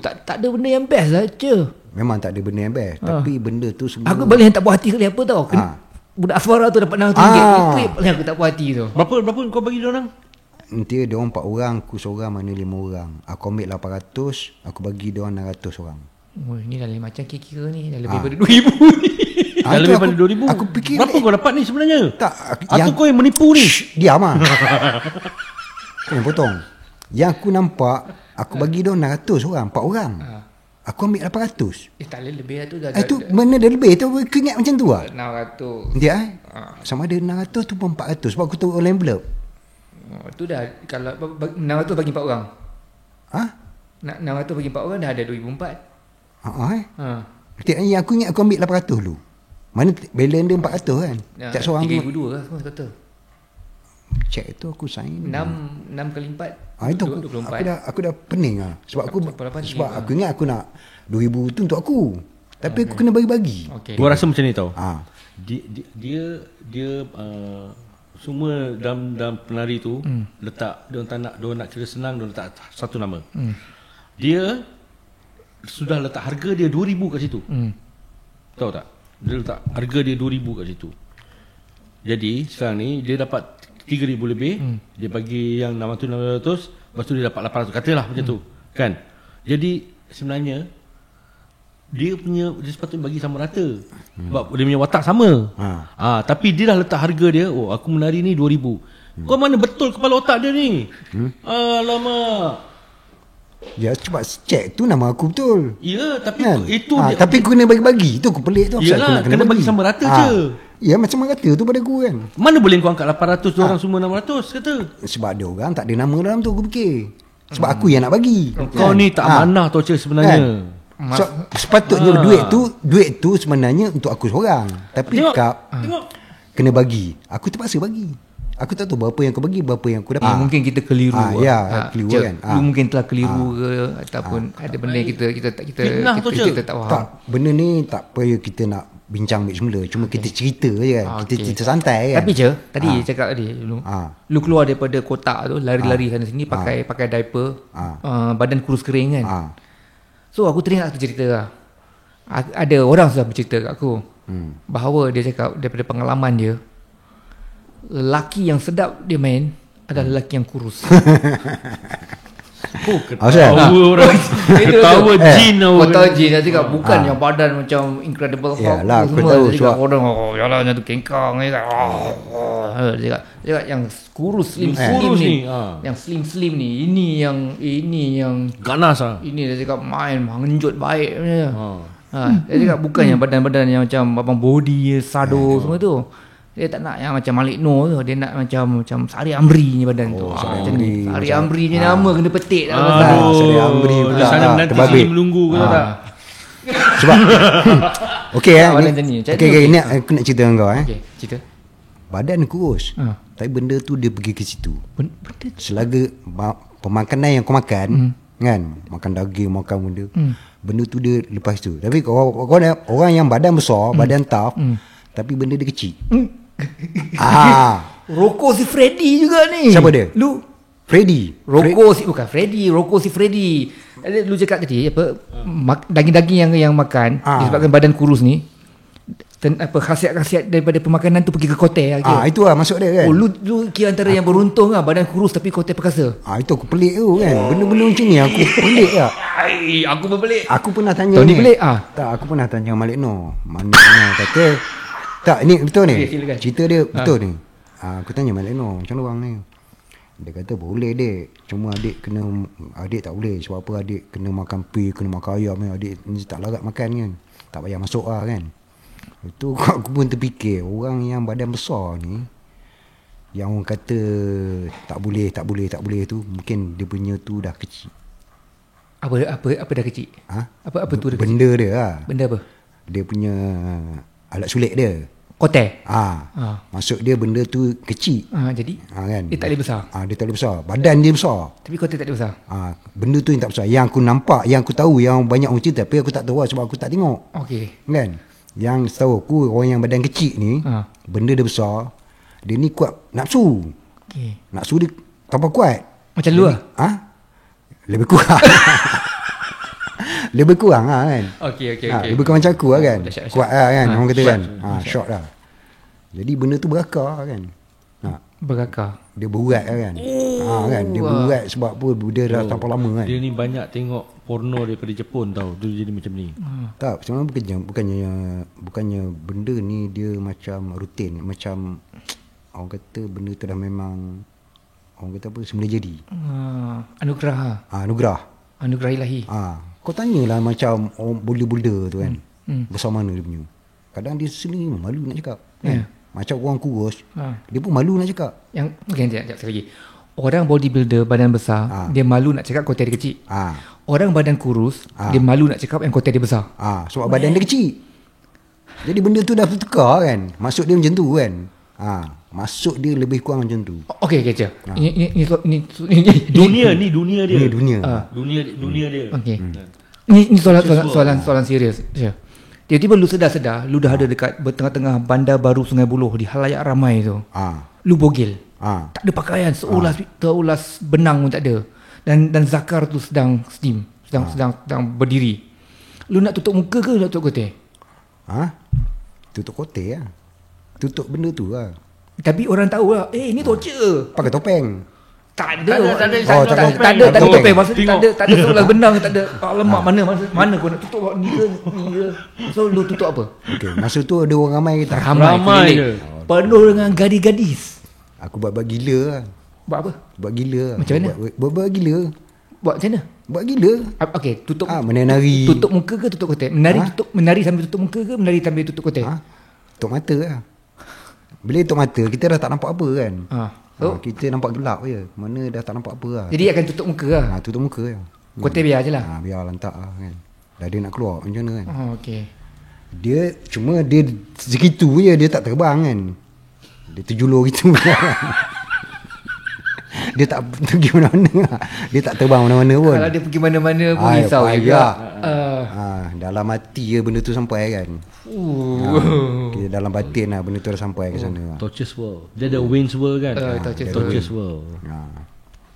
Tak ada benda yang best lah je. Memang tak ada benda yang best. Tapi benda tu semua. Aku paling tak puas hati kali apa tau. Budak aswara tu dapat RM600. Itu yang paling aku tak puas hati tu. Berapa kau bagi dia orang? Nanti dia orang 4 orang, aku seorang, mana 5 orang. Aku ambil 800, aku bagi dia orang 600 orang. Ini dah macam kira-kira ni dah lebih daripada 2,000 ni. Dah lebih daripada 2,000. Aku fikir berapa kau dapat ni sebenarnya? Tak, atau kau yang menipu ni? Diam lah. Kau yang potong. Yang aku nampak, aku bagi dia 600 orang, 4 orang. Aku ambil 800. Tak boleh lebih lah tu dah. Itu mana dah lebih tu, kau ingat macam tu lah. 600. Dia sama ada 600 tu pun 400. Sebab aku tahu oleh envelope. Tu dah, kalau 600 bagi 4 orang. 600 bagi 4 orang dah ada 2,400. Yang aku ingat aku ambil 800 dulu. Mana balance dia 400 kan. Tak seorang 3,200 lah semua kata. Cek tu aku sign 6 kali 4 itu 24. aku dah pening lah. Sebab aku ingat aku nak 2,000 tu untuk aku. Tapi aku kena bagi-bagi. Gua rasa macam ni tau. Dia semua dalam penari tu letak dia nak kira senang, dia letak satu nama. Dia sudah letak harga dia 2,000 kat situ. Tahu tak? Dia letak harga dia 2,000 kat situ. Jadi sekarang ni dia dapat 3,000 lebih, dia bagi yang 600, lepas tu dia dapat 800, katalah macam tu kan. Jadi sebenarnya dia sepatutnya bagi sama rata, sebab dia punya watak sama. Tapi dia dah letak harga dia, aku menari ni 2,000. Kau mana betul kepala otak dia ni? Alamak. Ya, cuba check tu nama aku betul. Ya, tapi kan? Itu tapi aku kena bagi-bagi. Tu aku pelik tu. Yalah, kena bagi sama rata je. Ya, macam rata tu pada aku kan. Mana boleh kau angkat 800, orang semua 600 kata. Sebab ada orang tak ada nama dalam tu, aku fikir. Sebab aku yang nak bagi. Kau ni tak amanah tau sebenarnya. So, sepatutnya duit tu sebenarnya untuk aku seorang. Tapi kau kena bagi. Aku terpaksa bagi. Aku tak tahu berapa yang kau bagi, berapa yang aku dapat. Mungkin kita keliru. Keliru kan. Lu mungkin telah keliru ke ataupun ada benda yang kita tak faham. Tak, benda ni tak payah kita nak bincang ambil semula. Cuma kita cerita je kan. Kita cerita santai kan. Tapi tadi cakap tadi lu keluar daripada kotak tu, lari-lari sana sini pakai diaper, badan kurus kering kan. So aku teringat satu cerita lah. Ada orang sudah bercerita kat aku bahawa dia cakap daripada pengalaman dia, lelaki yang sedap dia main adalah lelaki yang kurus. Ketawa orang. Ketawa jin. Kau tahu jin. Dia cakap bukan yang badan macam Incredible Hulk. Yalah, aku tahu. Dia cakap orang jalan macam tu kengkang. Dia cakap yang kurus slim ni. Yang slim ni. Ini yang ganas lah. Ini dia cakap main mengenjut baik. Dia cakap bukan yang badan-badan yang macam abang body sado semua tu. Dia tak nak yang macam Malik Noor tu. Dia nak macam Sari Amri ni badan tu. Sari Amri ni nama kena petik dalam Sari Amri pula. Nanti sini melunggu ke tak? Sebab okey ni aku nak cerita dengan kau cerita. Badan kurus. Tapi benda tu dia pergi ke situ. Selagi pemakanan yang kau makan kan, makan daging, makan benda tu dia lepas tu. Tapi orang yang badan besar, badan tough, tapi benda dia kecil. Roko si Freddy juga ni. Siapa dia? Lu Freddy. Bukan Freddy, Roko si Freddy. Lu cakap tadi apa daging-daging yang makan disebabkan badan kurus ni, khasiat-khasiat daripada pemakanan tu pergi ke kotel. Itu lah masuk dia kan. Lu kira antara yang beruntung lah, badan kurus tapi kotel perkasa. Itu aku pelik tu kan. Benda-benda macam ni aku pelik lah. Aku pun pelik. Aku pernah tanya Tony pelik. Tak, aku pernah tanya Malik Noor. Mana kata tak, ni betul ni. Cerita dia betul ni. Aku tanya Malik Noor, macam orang ni. Dia kata boleh dek. Cuma adik tak boleh. Sebab apa adik kena makan pig, kena makan ayam. Adik ni tak larat makan kan. Tak payah masuk lah kan. Itu aku pun terfikir, orang yang badan besar ni, yang orang kata tak boleh tu, mungkin dia punya tu dah kecil. Apa dah kecil? Apa tu dah kecil? Benda dia lah. Benda apa? Dia punya alat sulit dia. Kotel. Maksud dia benda tu kecil. Jadi kan? Dia tak boleh besar. Dia tak boleh besar. Badan dia besar. Tapi kotel tak boleh besar. Benda tu yang tak besar. Yang aku nampak, yang aku tahu, yang banyak orang cerita, tapi aku tak tahu lah sebab aku tak tengok. Okey. Kan? Yang setahu aku, orang yang badan kecil ni, benda dia besar, dia ni kuat nafsu. Okay. Nafsu dia tambah kuat. Macam lu lah? Lebih kurang. Lebih kurang lah kan. Okey. Lebih kurang macam aku lah kan. Kuat lah kan, orang kata kan. Short lah. Jadi benda tu berakar kan. Berakar. Dia berat lah kan. Kan. Dia berat sebab apa, dia dah tanpa lama kan. Dia ni banyak tengok porno daripada Jepun tau. Dia jadi macam ni. Tak, sebenarnya bukannya benda ni dia macam rutin. Macam orang kata benda tu dah memang, orang kata apa, semula jadi. Anugerah. Anugerah ilahi. Kau tanyalah macam orang boulder tu kan. Besar mana dia punya. Kadang dia sendiri malu nak cakap kan. Macam orang kurus, dia pun malu nak cakap. Sekejap lagi. Orang bodybuilder badan besar, dia malu nak cakap kotel dia kecil. Orang badan kurus, dia malu nak cakap yang kotel dia besar. Sebab badan dia kecil. Jadi benda tu dah bertukar kan. Maksud dia macam tu kan. Maksud dia lebih kurang macam tu. Okey, kejap. Ini dunia dia. Dunia dia. Okey. Ini soalan serius. Tiba-tiba lu sedar lu dah ada dekat tengah-tengah bandar baru Sungai Buloh di halayak ramai tu. Lu bogel. Tak ada pakaian, seulas benang pun tak ada. Dan Zakar tu sedang steam, sedang berdiri. Lu nak tutup muka ke nak tutup kotel? Tutup kotel lah. Tutup benda tu lah. Tapi orang tahu lah, ini torture. Pakai topeng. Tak ada. Tak ada topeng. Maksudnya tak ada sebelah benang, tak ada. Lemak mana kau nak tutup ni ke? So lu tutup apa? Okey, masa tu ada orang ramai kita. Ramai je. Penuh dengan gadis-gadis. Aku buat gila lah. Buat apa? Buat gila. Macam mana? Buat gila. Buat macam mana? Buat gila. Okey, tutup. Menari. Tutup muka ke tutup kotak? Menari sambil tutup muka ke menari sambil tutup kotak? Tutup mata lah. Bila tutup mata, kita dah tak nampak apa kan. Kita nampak gelap je. Mana dah tak nampak apa lah. Jadi akan tutup muka lah? Tutup muka lah. Kotak biar je lah? Biar lantak lah kan. Dah dia nak keluar macam mana kan. Okey. Dia segitu je, dia tak terbang kan. Dia terjulur gitu. Dia tak pergi mana-mana. Dia tak terbang mana-mana pun. Kalau dia pergi mana-mana pun risau juga. Dalam hati je benda tu sampai kan. Dalam batin lah benda tu dah sampai ke sana. Torches World. Dia ada Wayne's World kan. Torches World.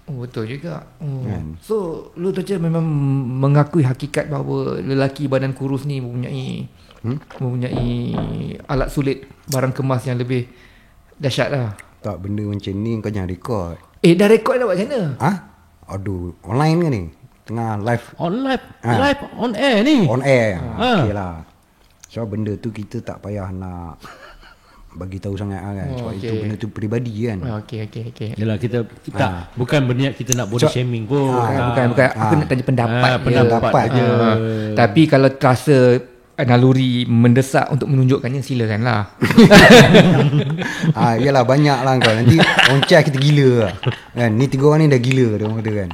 Betul juga. So lu Torches memang mengakui hakikat bahawa lelaki badan kurus ni mempunyai alat sulit, barang kemas yang lebih dahsyat lah. Tak, benda macam ni kau jangan rekod. Dah rekod dah buat macam mana? Aduh, online ke ni? Tengah live. Live on air ni. On air. Okey lah. So benda tu kita tak payah nak bagi tahu sangat kan. Sebab itu benda tu peribadi kan. Okey. Yalah, kita bukan berniat kita nak body shaming pun. Bukan. Aku nak tanya pendapat je. Tapi kalau terasa naluri mendesak untuk menunjukkannya, silakanlah. Yalah, banyak lah kau. Nanti orang cakap kita gila lah. Kan? Ni 3 orang ni dah gila dia orang kata kan.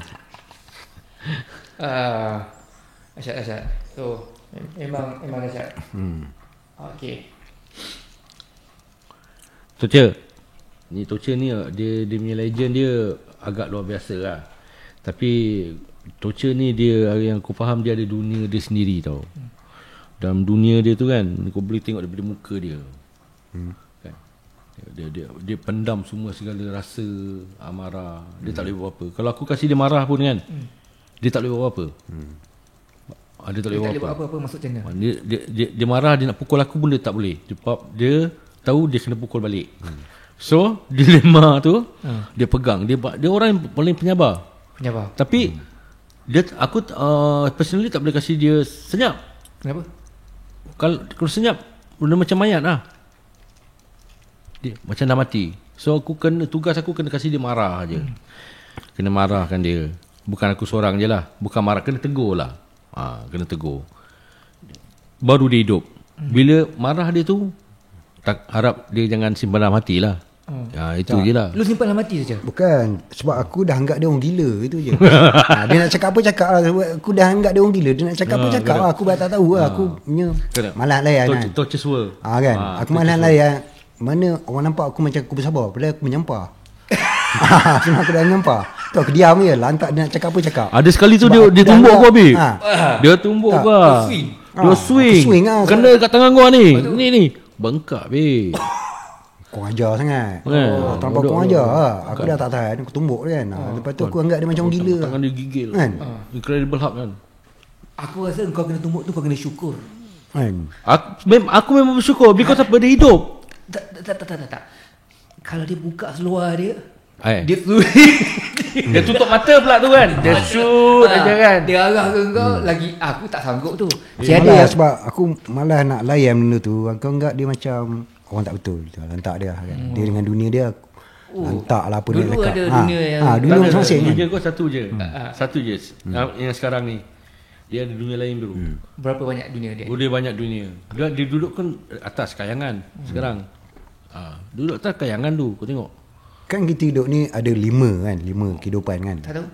Asyad. So memang asyad. Okey. Torture ni dia punya legend dia agak luar biasa lah. Tapi Torture ni dia, yang aku faham, dia ada dunia dia sendiri tau. Dalam dunia dia tu kan, kau boleh tengok daripada muka dia. Kan? Dia pendam semua segala rasa amarah. Dia tak boleh buat apa. Kalau aku kasih dia marah pun kan, dia tak boleh buat apa. Dia tak boleh buat apa maksudnya. Dia marah, dia nak pukul aku pun dia tak boleh. Dia tahu dia kena pukul balik. So dilema tu dia pegang. Dia orang yang paling penyabar. Tapi aku personally tak boleh kasih dia senyap. Kenapa? Kalau senyap benda macam mayat lah. Dia macam dah mati. So tugas aku kena kasih dia marah je. Kena marahkan dia. Bukan aku seorang je lah. Bukan marah, kena tegur lah. Kena tegur. Baru dia hidup. Bila marah dia tu, tak harap dia jangan simpan dalam hati lah. Itu je lah. Lu simpan dalam hati saja? Bukan. Sebab aku dah anggap dia orang gila. Itu je. Dia nak cakap apa cakap lah. Aku dah anggap dia orang gila. Dia nak cakap apa cakap lah. Aku tak tahu lah. Aku punya malas layan kan. Torches World kan. Aku malas layan. Mana orang nampak aku macam aku bersabar, padahal aku menyampah. Cuma aku dah menyampah. Tu aku diam je. Lantak dia nak cakap apa cakap. Ada sekali tu dia tumbuk aku habis. Dia tumbuk aku. Dia swing. Kena kat tangan gua ni. Ni bengkak habis. Kau ajar sangat. Tanpa kau ajar. Aku dah tak tahan. Aku tumbuk kan. Lepas tu aku anggap dia macam gila. Tangan dia gigil kan. Incredible Hulk kan. Aku rasa kau kena tumbuk tu kau kena syukur kan. Aku memang bersyukur. Because apa dia hidup. Tak. Kalau dia buka seluar dia, dia dia tutup mata pula tu kan. Dia shoot aja kan. Dia arah ke kau lagi. Aku tak sanggup tu. Tiada sebab aku malas nak layan benda tu. Aku anggap dia macam orang tak betul. Lantak dia kan. Dia dengan dunia dia lantak lah apa dia dekat. Dulu ada dunia yang dunia masing-masing. Dunia kau satu je. Satu je. Yang sekarang ni dia ada dunia lain dulu. Berapa banyak dunia dia? Dia banyak dunia. Dia duduk kan atas kayangan sekarang. Duduk atas kayangan tu. Kau tengok. Kan kita hidup ni ada 5 kan. 5 kehidupan kan. Tak tahu.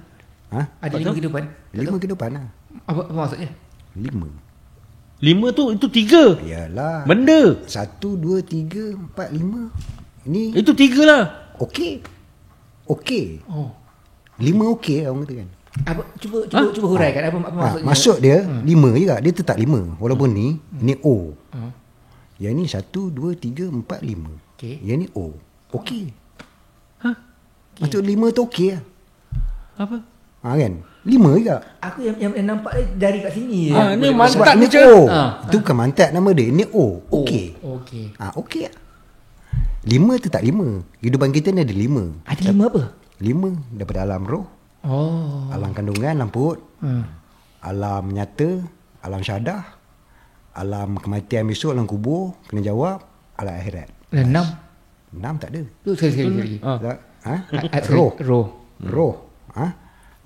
Ada 5 kehidupan? 5 kehidupan lah. Apa maksudnya? 5 tu itu 3. Yalah. Benda 1, 2, 3, 4, 5. Ini itu 3 lah. Okey. 5 okey orang kata kan. Apa cuba huraikan apa maksudnya? Maksud dia 5 juga. Dia tetap 5. Walaupun ni O. Yang ni 1, 2, 3, 4, 5. Yang ni O. Okey. Maksud 5 tu okey lah. Apa? Kan? 5 juga. Aku yang nampak dari kat sini je. Ni mantap ni O. Itu bukan mantap nama dia. Ni O. Okey. Okey. Okey lah. 5 tu tak 5. Kehidupan kita ni ada 5. Ada 5 apa? 5 daripada alam roh, alam kandungan, alam perut, alam nyata, alam syahadah, alam kematian besok, alam kubur, kena jawab, alam akhirat. Dan 6 tak ada. Tu sekali. Roh.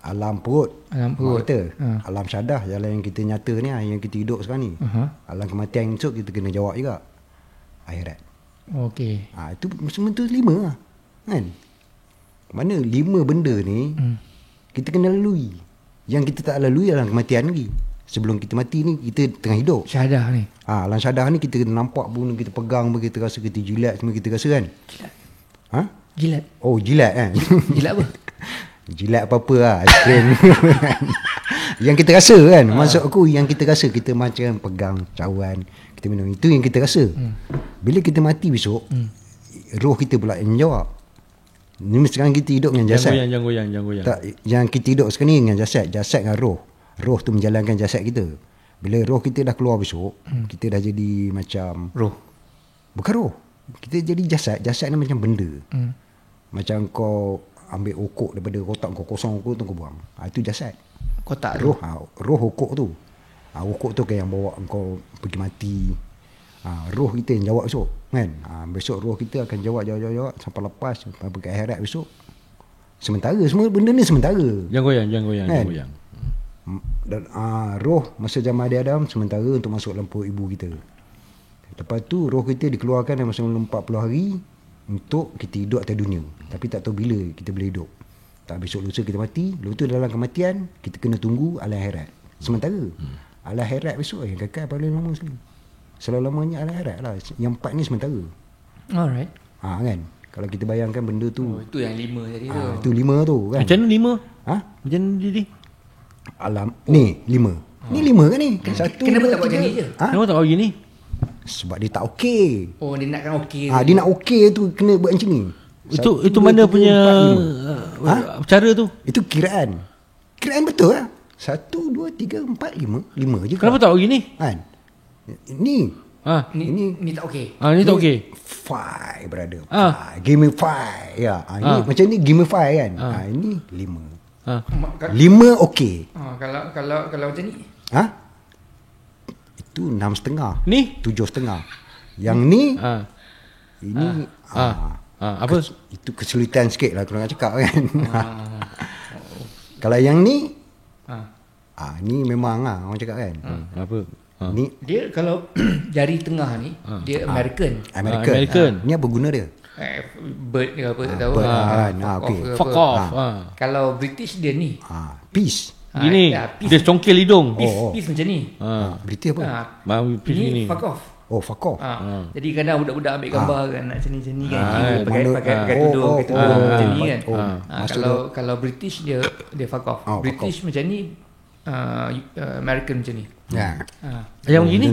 Alam perut. Kita. Alam syahadah, jalan yang kita nyata ni, yang kita hidup sekarang ni. Alam kematian besok kita kena jawab juga. Akhirat. Okey. Itu semua tu 5 lah. Kan? Mana 5 benda ni kita kena lalui. Yang kita tak lalui alam kematian lagi. Sebelum kita mati ni kita tengah hidup. Syahadah ni. Alam syahadah ni kita nampak pun, kita pegang pun, kita rasa, kita jilat semua kita rasa kan. Jilat. Oh, jilat kan. Jilat apa? Jilat apa-apa lah. Yang kita rasa kan. Maksud aku yang kita rasa, kita macam pegang cawan, kita minum, itu yang kita rasa. Bila kita mati besok, roh kita pula yang jawab. Ni sekarang kita hidup dengan jasad. Jangan goyang. Tak, yang kita hidup sekarang ni dengan jasad dengan roh. Roh tu menjalankan jasad kita. Bila roh kita dah keluar besok, kita dah jadi macam roh. Bukan roh. Kita jadi jasad. Jasad ni macam benda. Macam kau ambil okok daripada kotak kau, kosong okok tu kau buang. Itu jasad. Kotak roh. Roh okok tu. Okok tu kan yang bawa kau pergi mati. Roh kita yang jawab besok kan. Besok roh kita akan jawab sampai lepas, sampai ke akhirat besok. Sementara semua benda ni sementara. Jangan goyang. Dan roh masa zaman Adam sementara untuk masuk dalam perut ibu kita. Lepas tu roh kita dikeluarkan dalam masa 40 hari untuk kita hidup atas dunia. Tapi tak tahu bila kita boleh hidup. Tak, besok lusa kita mati. Lepas tu dalam kematian kita kena tunggu alam akhirat. Sementara alam akhirat besok yang kekal paling lama sekali. Selama-lamanya alam akhirat lah. Yang 4 ni sementara. Alright. Kan. Kalau kita bayangkan benda tu, itu yang 5 tadi tu. Itu 5 tu kan. Macam mana 5? Macam mana jadi? Alam ni 5. Ni 5 kan ni? Satu. Kenapa tak buat macam ni je? Kenapa tak buat gini? Sebab dia tak okey. Oh, dia nakkan okey. Dia nak okey tu kena buat macam ni. Itu mana punya cara tu? Itu kiraan. Kiraan betul lah. 1, 2, 3, 4, 5. 5 je. Kenapa tak buat gini? Kan? Ni. Ni tak okey. Ni tak okey. 5 brother. Gamify. Ya. Ini macam ni gamify kan. Ini 5. 5 okey. Kalau macam ni. Itu 6,5. Ni 7,5. Yang ni ini apa? Itu kesulitan sikit lah kalau nak cakap kan. Kalau yang ni ni memang orang cakap kan. Apa? Ni dia kalau jari tengah ni dia American. Ni apa guna dia? Bird ke apa tak tahu. Okay. Fuck off. Kalau British dia ni. Peace. Gini. Dia congkel hidung. Peace macam ni. British apa? Ni fuck off. Fuck off. Jadi kadang budak-budak ambil gambar kan nak macam ni kan. Pakai tudung macam ni kan. Kalau British dia fuck off. British macam ni, American macam ni. Yang gini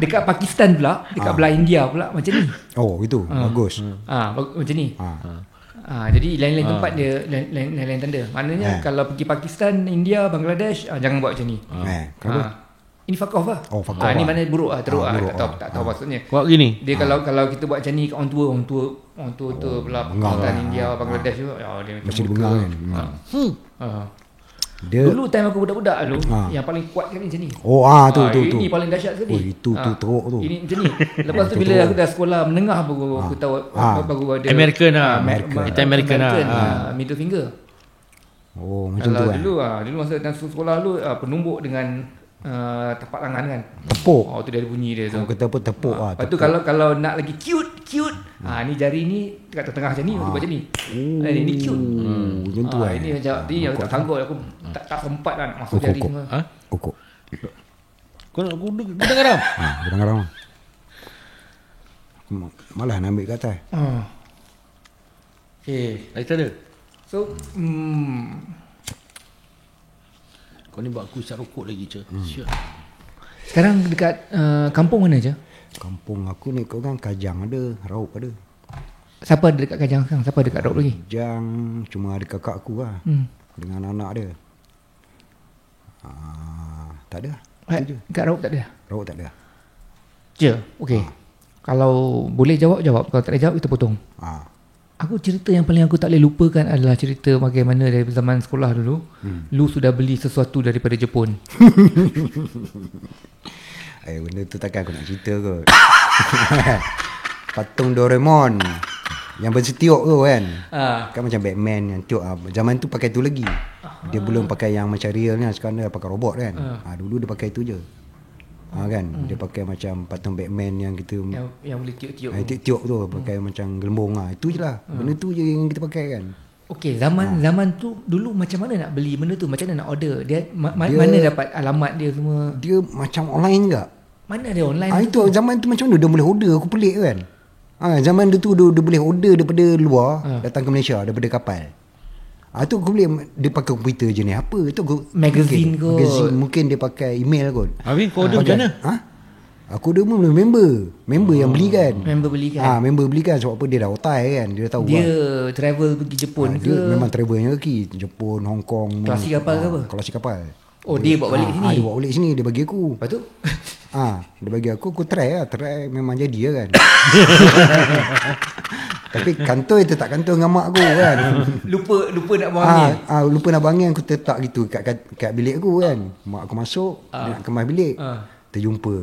dekat Pakistan pula, dekat belah India pula macam ni. Itu bagus. Macam ni. Jadi lain-lain tempat dia lain-lain tanda. Maknanya kalau pergi Pakistan, India, Bangladesh, jangan buat macam ni. Kenapa? Ini fuck off lah. Fuck off. Ini mana buruk lah, teruk lah. Tak tahu maksudnya. Buat gini. Dia kalau kita buat macam ni, orang tua tu pula Pakistan, India, Bangladesh tu, dia mesti dibengang kan. Dulu time aku budak-budak dulu, yang paling kuat kan macam ni. Tu. Ini paling dahsyat sekali. Itu teruk tu. Ini macam ni. Lepas tu bila aku dah sekolah menengah baru aku tahu baru ada American lah. Kita American lah. Middle finger. Macam tu kan. Dulu masa sekolah dulu penumbuk dengan tapak tangan kan. Tepuk. Tu dia ada bunyi dia tu. Kata apa tepuk Lepas tu kalau nak lagi cute. Ni jari ni dekat tengah macam ni, aku buat macam ni. Ni cute. Macam tu kan. Ini macam ni aku tak sanggup, aku tak sempat nak masuk jari semua. Okok. Kau nak gudang garam? Gudang garam. Malah nak ambil kat atas. Lighter ada? So, kau ni buat aku isap rokok lagi je. Sekarang dekat kampung mana je? Kampung aku ni kau kan Kajang ada, Raub ada. Siapa ada dekat Kajang sekarang? Siapa dekat Raub lagi? Kajang cuma ada kakak aku lah. Dengan anak dia. Tak ada. Dekat Raub tak ada? Raub tak ada. Je? Okey. Kalau boleh jawab. Kalau tak boleh jawab, kita potong. Aku cerita yang paling aku tak boleh lupakan adalah cerita bagaimana dari zaman sekolah dulu, lu sudah beli sesuatu daripada Jepun. Benda tu takkan aku nak cerita kot. Patung Doraemon yang bersetiuk tu kan. Kan macam Batman yang tiuk. Zaman tu pakai tu lagi. Dia belum pakai yang macam real ni. Sekarang dia pakai robot kan. Dulu dia pakai tu je. Kan dia pakai macam patung Batman yang kita yang boleh tiup-tiup. Tiup-tiup tu pakai macam gelembung. Itu je lah. Benda tu je yang kita pakai kan. Okey, zaman tu dulu macam mana nak beli benda tu? Macam mana nak order? Dia mana dapat alamat dia semua? Dia macam online juga. Mana ada online? Itu zaman tu macam mana dia boleh order? Aku pelik kan. Zaman tu dia boleh order daripada luar datang ke Malaysia daripada kapal. Tu aku boleh dia pakai komputer je ni. Apa tu magazine kot. Magazine mungkin dia pakai email kot. Habis kau order macam mana? Aku dia pun member yang belikan. Member belikan sebab apa dia dah otai kan. Dia dah tahu dia travel pergi Jepun ke? Dia memang travelnya pergi Jepun, Hong Kong. Kelasi kapal ke apa? Kelasi kapal. Dia bawa balik sini. Dia bawa balik sini, dia bagi aku. Lepas tu dia bagi aku try memang jadi kan. Tapi kantoi tak kantoi dengan mak aku kan. Lupa nak buang angin. Lupa nak buang angin, aku letak gitu kat bilik aku kan. Mak aku masuk, dia nak kemas bilik. Terjumpa.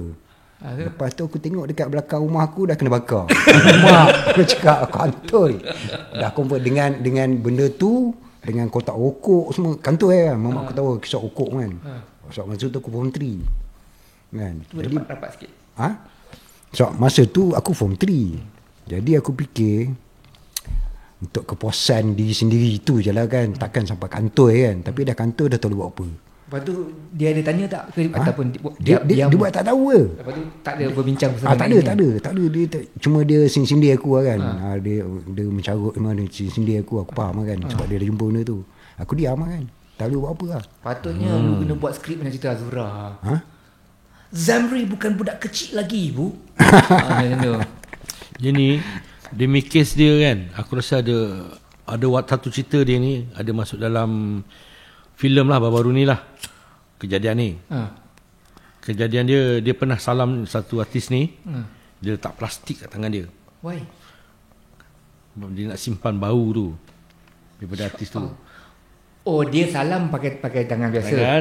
Lepas tu aku tengok dekat belakang rumah aku dah kena bakar. Mak aku cakap kantoi. Dah confirm dengan benda tu, dengan kotak rokok semua kantoi kan. Mak aku tahu kisah rokok kan. Sebab masa tu aku form 3 kan. Jadi rapat sikit. Sebab masa tu aku form 3. Jadi aku fikir untuk kepuasan diri sendiri tu je lah kan. Takkan sampai kantoi kan. Tapi dah kantoi dah tahu buat apa. Lepas tu dia ada tanya tak ke, ataupun dia buat tak tahu ke? Lepas tu tak ada berbincang bersama tak ada. Dia cuma dia sindir aku lah kan. Dia mencarut memang dia sindir aku faham lah kan. Sebab dia dah jumpa benda tu. Aku diam lah kan. Tak boleh buat apa lah. Patutnya lu kena buat skrip macam cerita Azura. Zamri bukan budak kecil lagi, Bu. Jadi demi kes dia kan, aku rasa ada satu cerita dia ni ada masuk dalam filem lah baru-baru ni lah kejadian ni. Kejadian dia pernah salam satu artis ni. Dia letak plastik kat tangan dia. Why? Dia nak simpan bau tu daripada artis tu. Dia salam pakai tangan biasa.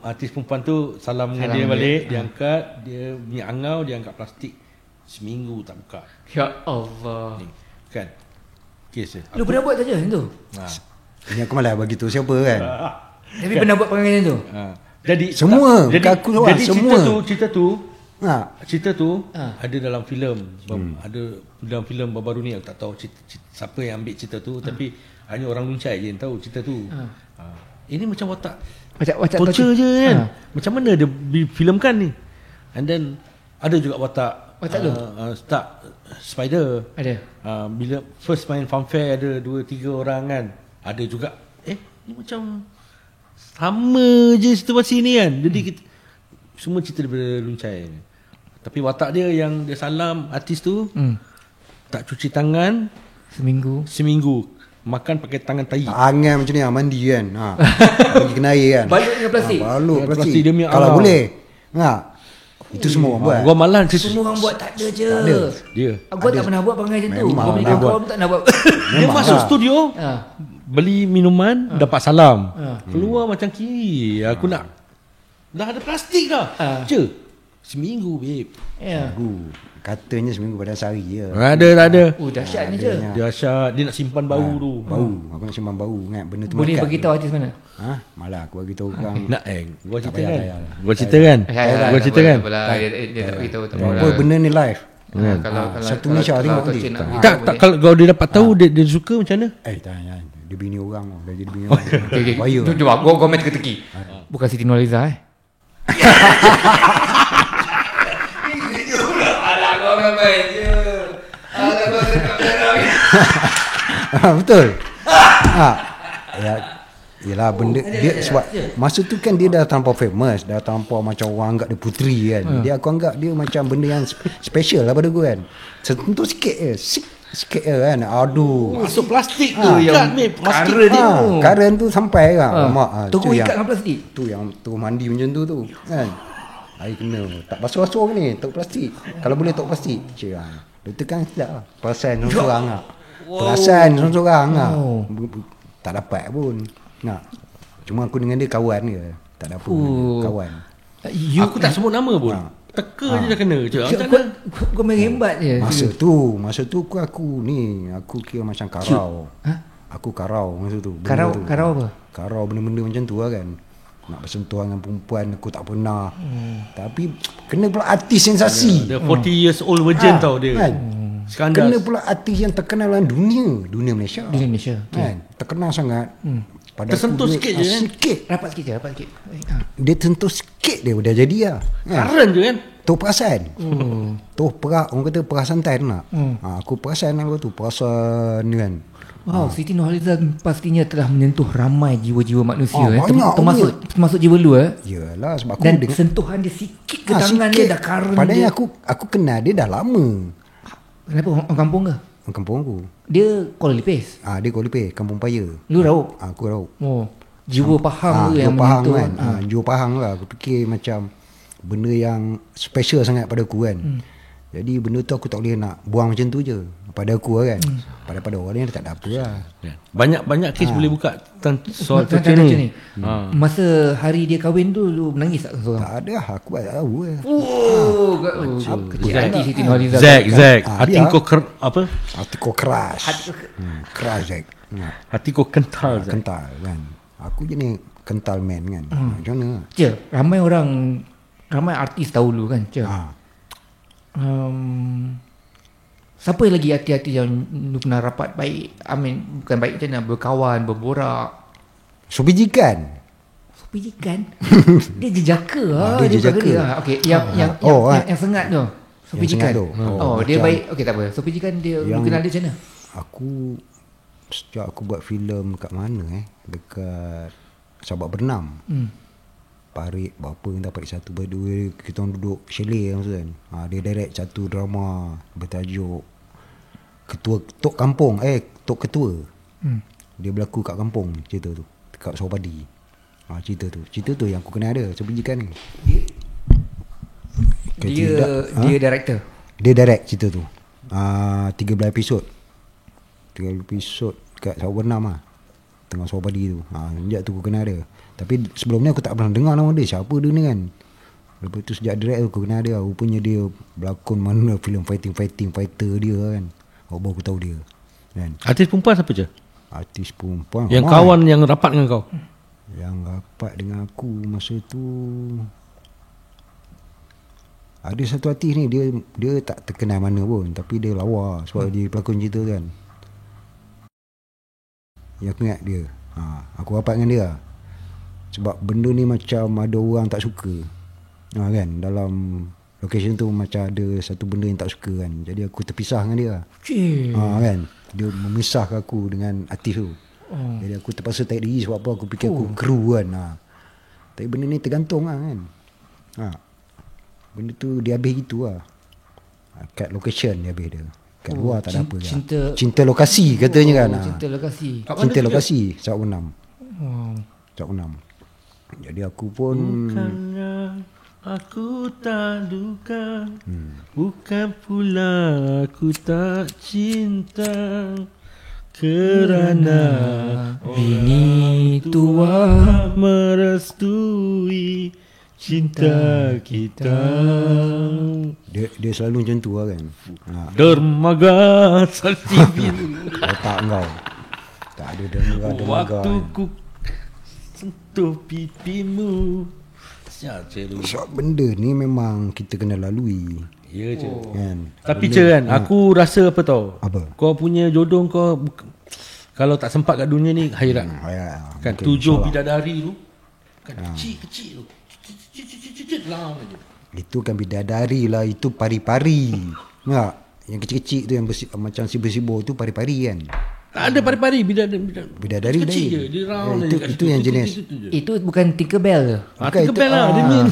Artis perempuan tu salam dengan dia balik, dia angkat, dia punya angau, dia angkat plastik. Seminggu tak buka. Ya Allah. Ni, kan? Kes dia. Lu pernah buat saja macam tu? Ini aku malah bagi tahu siapa kan. Tapi pernah buat perangai tu? Jadi semua. Jadi semua. Cerita tu ada dalam filem. Ada dalam filem baru ni, aku tak tahu siapa yang ambil cerita tu, tapi hanya orang luncai je yang tahu cerita tu. Ini macam watak torture je kan. Macam mana dia filmkan ni. And then ada juga watak Stark Spider. Ada. Bila first main Funfair ada 2-3 orang kan. Ada juga ni macam sama je situasi ni kan. Jadi kita, semua cerita daripada luncai. Tapi watak dia yang dia salam artis tu, tak cuci tangan seminggu. Makan pakai tangan tai. Tangan macam ni mandi kan. Bagi kena air kan. Balut dengan plastik. Balut plastik. Kalau boleh. Itu semua orang buat. Gua malah semua orang buat, tak ada je. Dia. Aku tak pernah buat perangai macam tu. Kau pun tak nak buat. Dia masuk studio, beli minuman, dapat salam. Keluar macam kiri. Aku nak dah ada plastik dah. Seminggu babe. Katanya seminggu pada sehari je. Ada. Dahsyat ni je. Dahsyat. Dia nak simpan bau tu. Aku nak simpan bau. Ingat benda tu. Boleh beritahu artis mana? Malah aku bagi tahu orang. Nak gua cerita kan. Gua cerita kan. Dia tak beritahu tak apa. Benda ni live. Kalau satu Malaysia tengok nanti. Tak kalau dia dapat tahu dia suka macam mana? Jangan. Dia bini orang. Dah jadi bini orang. Bahaya. Cuba gua komen teka-teki. Bukan Siti Nurhaliza betul. Yalah benda dia sebab masa tu kan dia dah terlampau famous, dah terlampau macam orang anggap dia puteri kan. Aku anggap dia macam benda yang special lah pada aku kan. Sentuh sikit je. Sikit je kan. Aduh. Masuk plastik tu yang karen tu sampai kan. Terus ikat dengan plastik. Tu yang tu mandi macam tu kan. Air kena. Tak basuh-basuh ni, tok plastik. Kalau boleh tok plastik. Cik doktor kan tidak lah. Perasan seorang lah. Perasan seorang lah. Tak dapat pun. Nak. Cuma aku dengan dia kawan ke. Tak ada apa. Kawan. Aku tak sebut nama pun. Teka je dah kena. Kau main rembat je. Masa tu aku ni. Aku kira macam karau. Aku karau masa tu. Karau apa? Karau benda-benda macam tu lah kan. Nak bersentuhan dengan perempuan aku tak pernah. Tapi kena pula artis sensasi. The 40 years old virgin tau dia kan? Skandal. Kena pula artis yang terkenal dalam dunia Malaysia kan? Terkenal sangat. Pada tersentuh sikit je kan? Sikit. Rapat sikit. Dia sentuh sikit dia dah jadi lah kan? Karen je kan? Tu perasan. Tu orang kata perasan tan lah. Aku perasan lah tu. Perasan kan. Wow, Siti Nurhaliza pastinya telah menyentuh ramai jiwa-jiwa manusia. Termasuk jiwa lu. Yalah, sebab aku dan sentuhan dia sikit ke tangan dia dah karen. Padahal aku kenal dia dah lama. Kenapa? Orang kampung ke? Orang kampung aku. Dia Kuala Lipis. Dia Kuala Lipis, Kampung Paya. Lu Raub? Aku Raub. Jiwa Pahang tu yang menyentuh kan. Jiwa Pahang lah. Aku fikir macam benda yang special sangat pada aku kan. Jadi benda tu aku tak boleh nak buang macam tu je pada aku lah kan. Pada orang lain tak ada apa lah. Banyak kes boleh buka soal macam ni. Masa hari dia kahwin tu lu menangis tak seorang? Tak ada, aku tak tahu lah. Kecil hati Siti Nurhaliza. Zack hati kau apa? Hati kau keras. Keras Zack. Hati kau kental Zack. Kental kan. Aku je ni kental man kan. Macam mana? Ramai artis tahu lu kan. Siapa lagi artis-artis yang lu pernah rapat baik? Bukan baik macam mana, berkawan, berborak. Sopi Jikan. Dia jejaka lah. Dia jejaka. Okey, yang sengat tu. Sopi Jikan. Dia baik. Okey, tak apa. Sopi Jikan dia lu kenal dia macam mana? Sejak aku buat filem kat mana dekat Sabak Bernam. Parit berapa yang dapat satu berdua kita orang duduk chalet masa kan. Dia direct satu drama bertajuk Ketua Tok Kampung Tok Ketua. Dia berlaku kat kampung cerita tu dekat Sawapadi. Cerita tu yang aku kenal dia sebenarnya ni. Dia director. Dia direct cerita tu. 13 episod. 13 episod kat Sabak Bernam tengah Sawapadi tu. Sejak tu aku kenal dia. Tapi sebelum ni aku tak pernah dengar nama dia. Siapa dia ni kan. Lepas tu sejak direct aku kenal dia. Rupanya dia berlakon mana filem fighter dia kan. Baru aku tahu dia kan. Artis perempuan siapa je? Artis perempuan yang kawan yang rapat dengan kau. Yang rapat dengan aku masa tu ada satu artis ni. Dia tak terkenal mana pun. Tapi dia lawa sebab dia pelakon cerita kan. Yang aku ingat dia. Aku rapat dengan dia. Sebab benda ni macam ada orang tak suka kan. Dalam location tu macam ada satu benda yang tak suka kan. Jadi aku terpisah dengan dia kan. Dia memisahkan aku dengan artis tu. Jadi aku terpaksa tarik diri. Sebab apa? Aku fikir aku kru kan. Tapi benda ni tergantung kan. Benda tu dia habis gitu lah. Kat location dia habis dia. Kat luar tak ada apa lah. Cinta lokasi katanya kan. Cinta lokasi Sabak Bernam. Sabak Bernam. Jadi aku pun bukannya aku tak duga, bukan pula aku tak cinta, kerana bini tua merestui cinta kita. Dia selalu macam tu lah kan. Dermaga saltibin. Otak kau tak ada dermaga. Waktu ku sentuh pipimu. Sebab benda ni memang kita kena lalui. Ya je kan? Tapi kan aku rasa apa tau. Apa? Kau punya jodoh kau kalau tak sempat kat dunia ni khairat. Kan 7 bidadari tu kan kecil-kecil tu. Lama je. Itu kan bidadari lah. Itu pari-pari. Enggak? Yang kecil-kecil tu yang macam sibuk-sibuk tu pari-pari kan. Ada pari-pari bidadari kecil je. Dia round itu yang jenis. Itu bukan Tinkerbell ke? Tinkerbell lah. Dia ni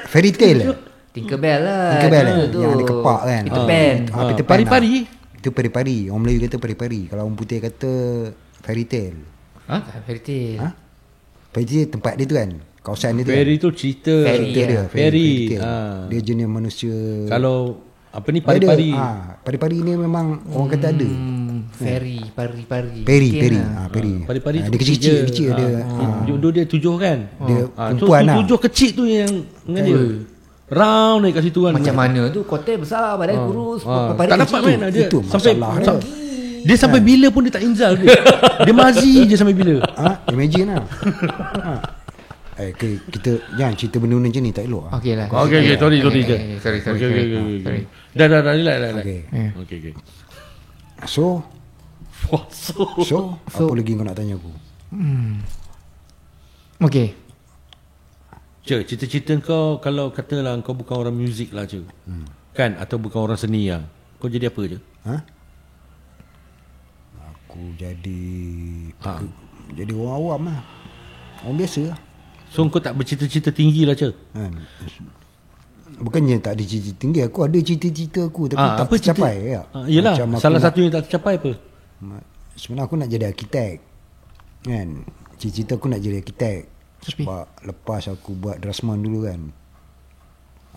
fairy tale. Tinkerbell lah. Yang ada kepak kan. Peter Pan. Pari-pari. Itu pari-pari. Orang Melayu kata pari-pari. Kalau orang putih kata fairy tale. Fairy tale. Fairy tale tempat dia tu kan. kawasan itu. Ferry tu cerita Ferry. Dia jenis manusia. Kalau apa ni pari-pari. Pari-pari ni memang orang kata ada. Ferry, pari. Peri. Pari-pari dia kecil dia. Jodoh dia 7 kan. Dia perempuan lah. 7 kecil tu yang dengan dia. Round naik kat situ kan. Macam mana tu? Kotel besar, badan kurus. Tak dapat main lah dia. Itu masalah dia sampai bila pun dia tak inzal dia. Dia mazi je sampai bila. Imagine lah. Kita jangan cerita benda macam ni, tak elok. Okey lah. Okey, sorry. Sorry. Dah, relax. Okey. So apa lagi kau nak tanya aku? Okey. Cik, cita-cita kau kalau katalah kau bukan orang muzik lah cik. Kan, atau bukan orang seni lah, kau jadi apa je? Aku jadi orang awam lah. Orang biasa lah. So kau tak bercita-cita tinggi lah cik? Bukannya tak ada cita-cita tinggi. Aku ada cita-cita aku, tapi tak tercapai ya. Yelah, salah satu yang tak tercapai apa? Sebenarnya aku nak jadi arkitek kan. Cita-cita aku nak jadi arkitek. Sebab lepas aku buat draftsman dulu kan,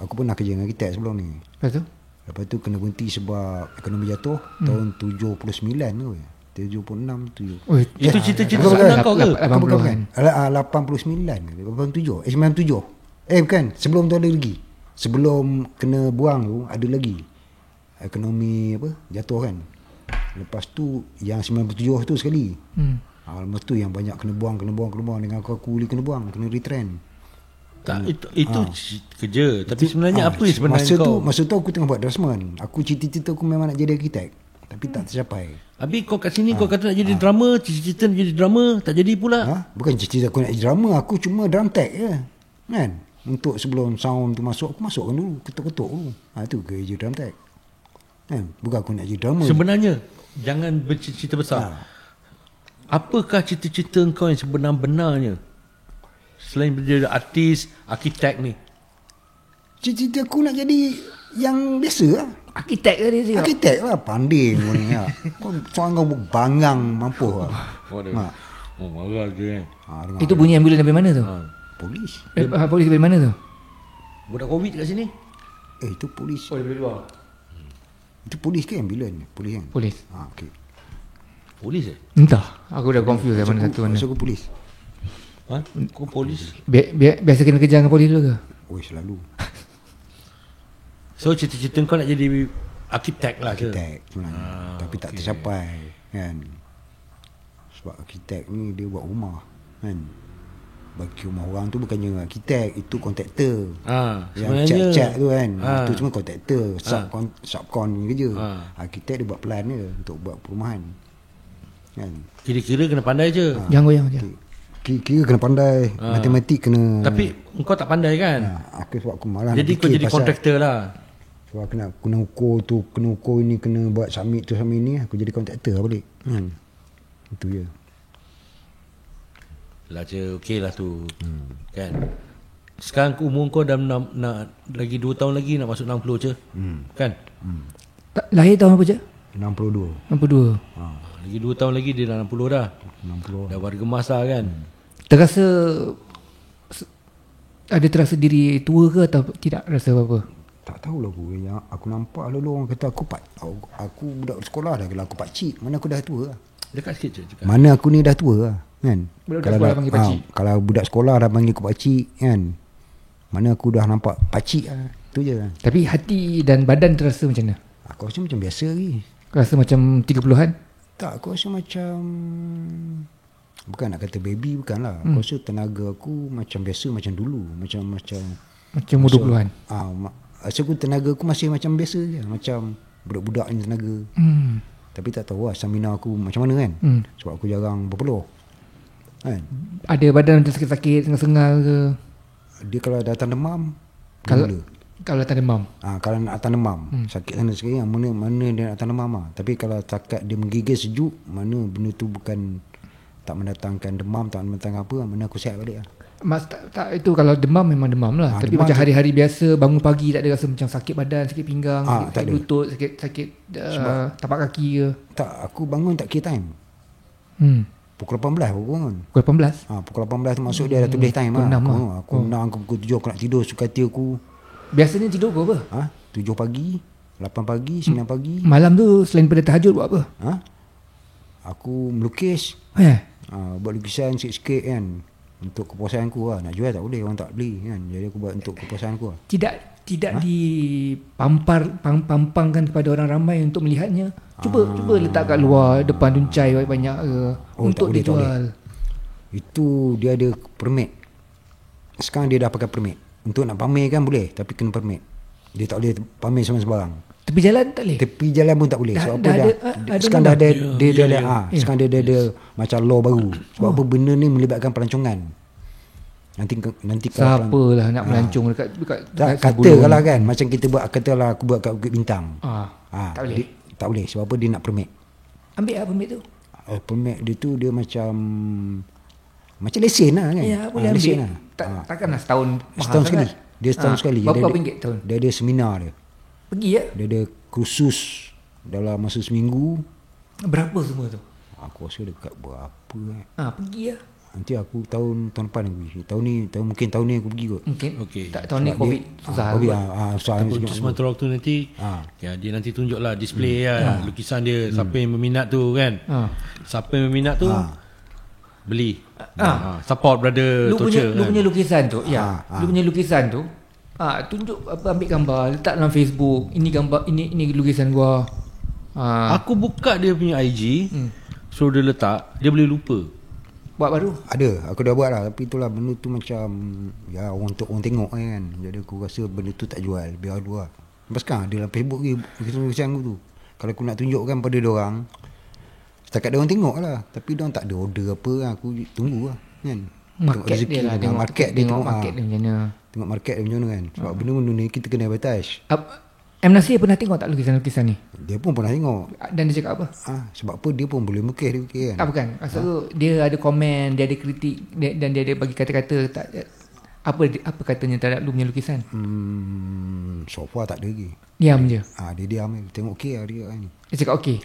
aku pernah kerja dengan arkitek sebelum ni. Lepas tu kena berhenti sebab ekonomi jatuh tahun 79 tu. 76 tu. Itu cita-cita sekarang kau ke? 89 97. 97. Bukan, sebelum tu ada lagi. Sebelum kena buang tu ada lagi. Ekonomi jatuh kan. Lepas tu yang 97 tu sekali. Lepas tu yang banyak kena buang dengan aku boleh kena buang, kena retrench. Tak, itu kerja. Tapi sebenarnya apa sebenarnya masa tu aku tengah buat draftsman. Aku cita-cita aku memang nak jadi arkitek, tapi tak tercapai. Habis kau kat sini kau kata nak jadi drama, cita-cita nak jadi drama, tak jadi pula. Bukan cita-cita aku nak jadi drama, aku cuma drum tech je kan. Untuk sebelum sound tu masuk, aku masukkan dulu, ketuk-ketuk dulu. Tu kerja drum tech kan. Bukan aku nak jadi drama. Sebenarnya jangan bercita-cita besar. Apakah cita-cita kau yang sebenar-benarnya selain menjadi artis, arkitek ni? Cita-cita aku nak jadi yang biasa lah. Arkitek ke dia cakap? Arkitek lah, pandai kau ni lah. Soal kau bangang mampu lah. Marah je kan. Itu bunyi ambulan dari mana tu? Polis. Polis dari mana tu? Budak COVID kat sini. Itu polis. Dari luar. Itu polis ke ambulan? Polis kan? Polis. Okey. Polis Entah, aku dah confuse mana satu mana. Masa aku polis. Kau polis? Biasa kena kejar dengan polis dulu ke? Selalu. So cita-cita kau nak jadi arkitek lah ke? Arkitek sebenarnya. Tapi tak tercapai kan. Sebab arkitek ni dia buat rumah kan. Bagi rumah orang tu bukannya arkitek, itu kontraktor. Yang cat tu kan. Itu cuma kontraktor, subkon ni kerja. Arkitek dia buat plan dia untuk buat perumahan. Kan. Kira-kira kena pandai je. Jangan goyang je. Kira kena pandai, matematik kena. Tapi kau tak pandai kan? Sebab aku malah. Jadi kau jadi kontraktor lah. Sebab aku nak kena ukur tu, kena ukur ini, kena buat submit tu submit ni, aku jadi kontraktor balik. Itu je. Lah je, okey lah tu. Kan. Sekarang umur kau dah nak lagi 2 tahun lagi nak masuk 60 je. Kan? Lahir tahun apa je? 62. Lagi 2 tahun lagi dia dah 60 dah. 60. Dah warga masa kan. Terasa diri tua ke atau tidak rasa apa-apa? Tak tahulah aku. Aku nampak lalu orang kata aku budak sekolah dah. Kalau aku pakcik, mana aku dah tua lah. Dekat sikit je cakap. Mana aku ni dah tua lah kan. Budak sekolah panggil pakcik. Kalau budak sekolah dah panggil aku pakcik kan, mana aku dah nampak pakcik lah. Itu je. Tapi hati dan badan terasa macam mana? Aku rasa macam biasa lagi. Rasa macam 30-an? Tak, aku rasa macam, bukan nak kata baby, bukanlah. Aku rasa tenaga aku macam biasa, macam dulu. Macam umur 20-an. Rasa aku tenaga aku masih macam biasa je. Macam budak-budak ni tenaga. Tapi tak tahu lah stamina aku macam mana kan. Sebab aku jarang berpeluh kan. Ada badan macam sakit-sakit, sengal-sengal ke? Dia kalau datang demam, kalau datang demam. Kalau nak datang demam, sakit sana sekali, mana dia nak datang demam lah. Tapi kalau takat dia menggigil sejuk, mana benda tu bukan, tak mendatangkan demam, tak mendatangkan apa, mana aku sihat balik lah. Tak, itu kalau demam memang demam lah. Tapi demam macam hari-hari biasa, bangun pagi tak ada rasa macam sakit badan, sakit pinggang, sakit lutut, sakit tapak kaki ke? Tak, aku bangun tak kira time. Pukul 18 aku bangun. Pukul 18? Pukul 18 tu masuk dia dah tulis time lah. Aku 6, aku pukul 7 aku nak tidur suka hati aku. Biasanya tidur pukul apa? 7 pagi, 8 pagi, 9 pagi. Malam tu selain pada tahajud buat apa? Aku melukis. Buat lukisan sikit-sikit kan. Untuk kepuasan aku lah. Nak jual tak boleh, orang tak beli kan. Jadi aku buat untuk kepuasan aku lah. Tidak dipampangkan kepada orang ramai untuk melihatnya. Cuba letak kat luar depan tuncai banyak untuk dijual. Itu dia ada permit. Sekarang dia dah pakai permit. Untuk nak pamer kan boleh, tapi kena permit. Dia tak boleh pamer sembarang. Tepi jalan tak boleh. Tepi jalan pun tak boleh. Sebab apa sekarang dah ada sekarang dia ada macam law baru. Sebab apa benda ni melibatkan pelancongan. Nanti siapalah nak melancong dekat katalah kan macam kita buat, katalah aku buat kat Bukit Bintang. Tak boleh. Tak boleh sebab apa dia nak permit. Ambil apa permit tu? Permit dia tu dia macam lesen lah kan. Ya, boleh ambil. Lesen lah. Takkanlah setahun sekali. Dia setahun sekali. Berapa ringgit tahun? Dia ada seminar dia. Pergi ya? Dia ada kursus dalam masa seminggu. Berapa semua tu? Aku rasa dekat berapa pergi ya. Nanti aku tahun depan aku pergi. Mungkin tahun ni aku pergi kot. Mungkin. Okey. Tak, tahun ni COVID susah. Susah. Sementara waktu nanti dia nanti tunjuklah display lukisan dia. Siapa yang berminat tu kan. Siapa yang berminat tu beli. Support brother Torture. Lu punya lukisan tu. Lu punya lukisan tu. Tunjuk ambil gambar, letak dalam Facebook. Ini gambar, ini lukisan gua. Aku buka dia punya IG. So dia letak, dia boleh lupa. Buat baru? Ada, aku dah buat lah. Tapi itulah benda tu macam untuk orang tengok kan. Jadi aku rasa benda tu tak jual. Biar dulu lah. Lepas sekarang ada dalam Facebook ni lukisan aku tu. Kalau aku nak tunjukkan pada diorang, setakat diorang tengok lah. Tapi diorang tak ada order apa kan. Aku tunggu lah kan. Market dia lah. Tengok market dia macam mana. Tengok market dia macam mana kan. Sebab benda-benda ni kita kena advertise. M. Nasir pernah tengok tak lukisan-lukisan ni? Dia pun pernah tengok. Dan dia cakap apa? Sebab apa dia pun boleh melukis kan. Tak bukan. Maksud tu dia ada komen, dia ada kritik dan dia ada bagi kata-kata tak, apa katanya terhadap lu punya lukisan? So far tak ada lagi. Diam je. Dia diam je. Tengok okey lah dia kan. Dia cakap okey.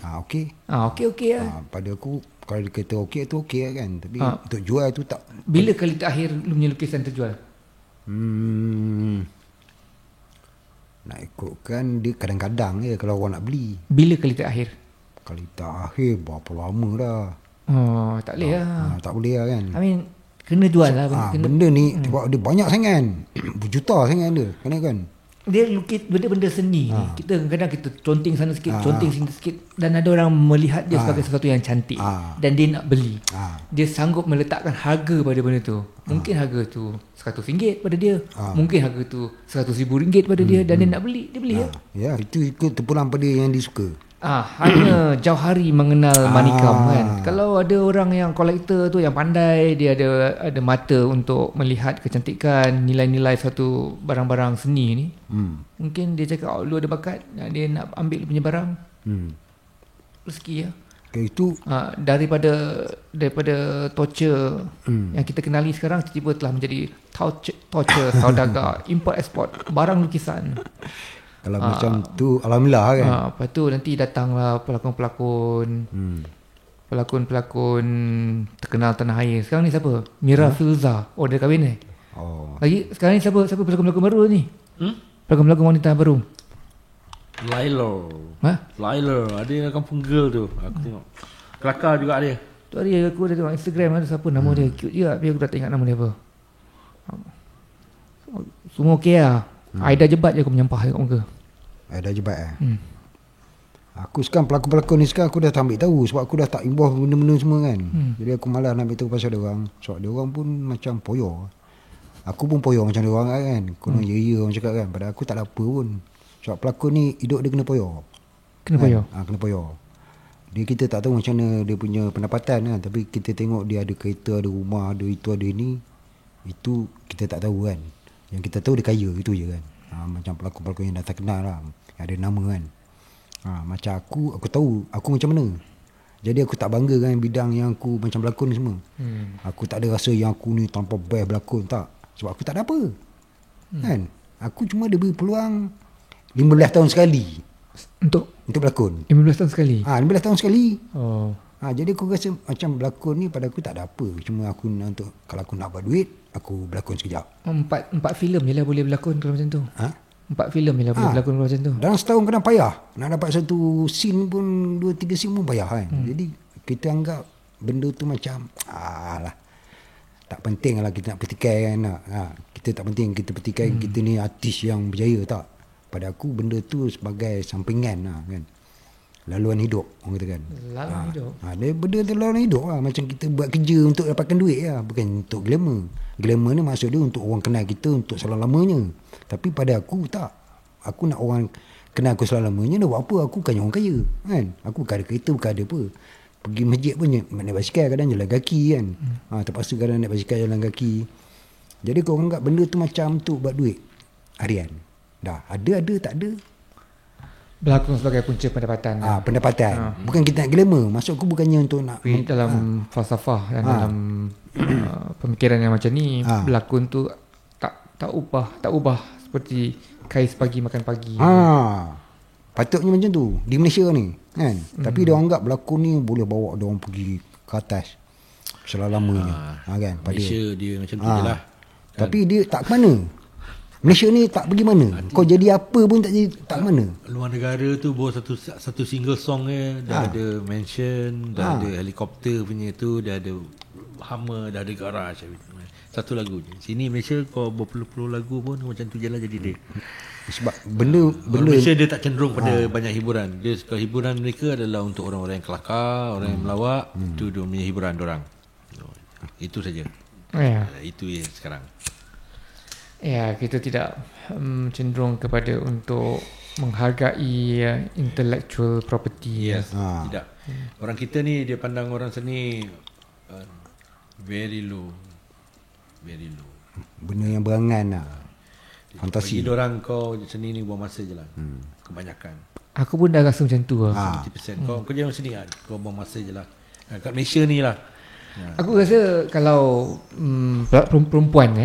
Okey lah. Pada aku kalau dia kata okey tu okey lah kan. Tapi untuk jual tu tak. Bila kali terakhir lu punya lukisan terjual? Nak ikutkan dia kadang-kadang je kalau orang nak beli. Bila kali terakhir? Kali terakhir berapa lama dah. Tak boleh lah. Tak boleh lah kan. I mean kena jual lah. Benda ni dia banyak sangat. Berjuta sangat dia. Kan? Dia lukis benda-benda seni. Kita kadang-kadang kita conteng sana sikit, conteng sini sikit. Dan ada orang melihat dia sebagai sesuatu yang cantik. Dan dia nak beli. Dia sanggup meletakkan harga pada benda tu. Mungkin harga tu RM100 pada dia. Mungkin harga tu RM100,000 pada dia. Dan dia nak beli. Dia beli ya. Itu ikut terpulang pada yang dia suka. Hanya jauh hari mengenal manikam kan. Kalau ada orang yang kolektor tu yang pandai, dia ada mata untuk melihat kecantikan, nilai-nilai satu barang-barang seni ni, mungkin dia cakap lu ada bakat, dia nak ambil punya barang. Rezeki ya. Itu daripada Torture yang kita kenali sekarang, tiba-tiba telah menjadi Torture saudagar import export barang lukisan. Kalau macam tu alhamdulillah kan. Lepas tu nanti datanglah pelakon-pelakon terkenal tanah air. Sekarang ni siapa? Mira Filza. Dia kahwin ni. Lagi sekarang ni siapa pelakon-pelakon baru ni? Pelakon-pelakon wanita baru. Laila. Ada yang kampung girl tu. Aku tengok. Kelakar juga dia. Tu hari aku ada tengok Instagram ada siapa nama dia. Cute juga. Tapi aku dah tak ingat nama dia apa. Semua okey lah. Aida Jebat je aku menyampah dekat muka. Aida Jebat Aku sekarang pelakon-pelakon ni sekarang aku dah tak ambil tahu. Sebab aku dah tak involve benda-benda semua kan. Jadi aku malas nak ambil tahu pasal diorang. Sebab diorang pun macam poyo. Aku pun poyo macam diorang kan. Konon ya orang cakap kan. Padahal aku tak ada apa pun. Sebab pelakon ni hidup dia kena poyo. Kena poyo. Dia kita tak tahu macam mana dia punya pendapatan kan. Tapi kita tengok dia ada kereta, ada rumah, ada itu, ada ini. Itu kita tak tahu kan. Yang kita tahu dia kaya, itu je kan. Macam pelakon-pelakon yang dah terkenal lah, yang ada nama kan. Macam aku tahu aku macam mana. Jadi aku tak bangga kan bidang yang aku macam berlakon ni semua. Aku tak ada rasa yang aku ni tanpa best berlakon, tak. Sebab aku tak ada apa kan. Aku cuma ada beri peluang 15 tahun sekali Untuk berlakon. 15 tahun sekali? 15 tahun sekali. Jadi aku rasa macam berlakon ni pada aku tak ada apa. Cuma aku untuk kalau aku nak buat duit, aku berlakon sekejap. 4 filem je lah boleh berlakon kalau macam tu. 4 filem je lah boleh berlakon kalau macam tu. Dalam setahun kadang payah. Nak dapat satu scene pun 2-3 scene pun payah kan. Jadi kita anggap benda tu macam lah. Tak penting lah kita nak petikai kan. Kita tak penting kita petikai kita ni artis yang berjaya, tak. Pada aku benda tu sebagai sampingan lah kan. Laluan hidup orang kata kan. Laluan hidup. Dia benda tu laluan hidup lah. Macam kita buat kerja untuk dapatkan duit lah. Bukan untuk glamour. Glamour ni maksud dia untuk orang kenal kita untuk selama-lamanya. Tapi pada aku tak. Aku nak orang kenal aku selama-lamanya. Dia buat apa? Aku bukan orang kaya kan. Aku bukan ada kereta, bukan ada apa. Pergi masjid pun naik basikal, kadang jalan kaki kan. Terpaksa kadang naik basikal jalan kaki. Jadi kau anggap benda tu macam untuk buat duit harian. Dah ada tak ada. Berlakon sebagai punca pendapatan. Pendapatan. Bukan kita nak glamour. Maksud aku bukannya untuk nak dalam falsafah dan dalam pemikiran yang macam ni, berlakon tu tak ubah seperti kais pagi makan pagi. Patutnya macam tu di Malaysia ni kan. Tapi dia anggap berlakon ni boleh bawa dia orang pergi ke atas selama-lamanya. Kan pada Malaysia dia macam tu je lah. Tapi dia tak ke mana. Malaysia ni tak pergi mana. Kau jadi apa pun tak jadi, tak mana. Luar negara tu bawa satu single song dah ada mansion, dah ada helikopter punya tu, dah ada Hummer, dah ada garage. Satu lagu je. Sini Malaysia kau berpuluh-puluh lagu pun macam tu je lah jadi dia. Sebab benda Malaysia dia tak cenderung pada banyak hiburan. Dia suka hiburan mereka adalah untuk orang-orang yang kelakar, orang yang melawak. Itu dia punya hiburan diorang. Itu saja. Itu yang sekarang. Kita tidak cenderung kepada untuk menghargai intellectual property. Tidak. Orang kita ni dia pandang orang seni very low. Benda yang berangan lah. Fantasi. Bagi orang kau seni ni buang masa je lah. Kebanyakan. Aku pun dah rasa macam tu lah. 50%. Kau jangan seni lah. Kau buang masa je lah. Kat Malaysia ni lah. Aku rasa kalau perempuan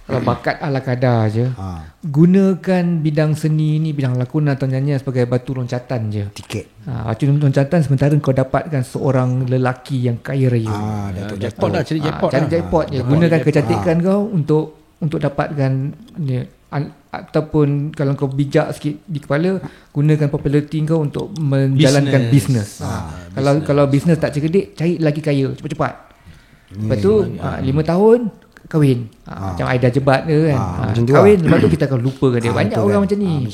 kalau bakat ala kadar je, gunakan bidang seni ni, bidang lakonan atau nyanyian sebagai batu loncatan je. Tiket. Batu loncatan sementara kau dapatkan seorang lelaki yang kaya raya. Jackpot lah, cari jackpot. Cari jackpot je. Gunakan kecantikan kau untuk dapatkan ni. Ataupun kalau kau bijak sikit di kepala, gunakan populariti kau untuk menjalankan bisnes. Kalau bisnes tak cerdik, cari lelaki kaya cepat-cepat. Lepas tu 5 tahun kahwin. Macam Aida Jebat ke kan. Kahwin, lepas tu kita akan lupakan dia. Banyak orang macam ni.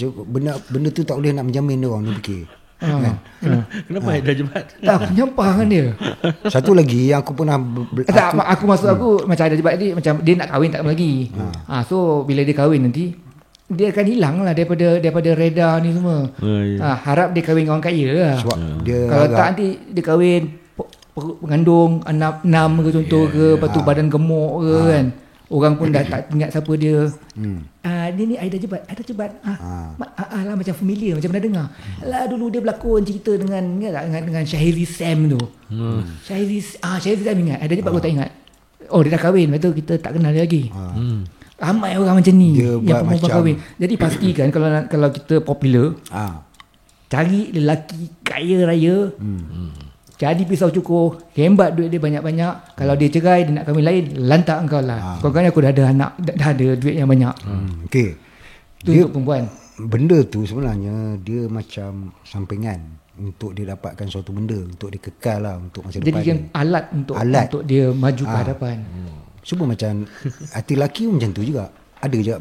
Benda tu tak boleh nak menjamin dia orang ni fikir. Kenapa Aida Jebat? Tak menyampah kan dia. Satu lagi yang aku pernah aku macam Aida Jebat ni, macam dia nak kahwin tak lama lagi. So bila dia kahwin nanti dia akan hilang lah daripada radar ni semua. Harap dia kahwin dengan orang kaya lah. Sebab kalau tak nanti dia kahwin mengandung anak 6 ke contoh ke, lepas tu badan gemuk ke kan. Orang pun dah tak ingat siapa dia. Dia ni Aida Jebat. Lah macam familiar, macam pernah dengar. Lah dulu dia berlakon cerita dengan Syahiri Sam tu. Syahiri Sam ingat. Aida Jebat kau tak ingat. Dia dah kahwin, lepas tu kita tak kenal dia lagi. Ramai orang macam ni dia yang perempuan kahwin. Jadi pastikan kalau kita popular, cari lelaki kaya raya. Jadi pisau cukur, hebat duit dia banyak-banyak. Kalau dia cerai, dia nak kahwin lain, lantak engkau lah. Kau kan aku dah ada anak, dah ada duit yang banyak. Okey. Itu untuk perempuan. Benda tu sebenarnya dia macam sampingan untuk dia dapatkan suatu benda, untuk dia kekal lah untuk masa depan. Jadikan alat untuk dia maju ke hadapan. Cuma macam hati lelaki pun macam tu juga. Ada je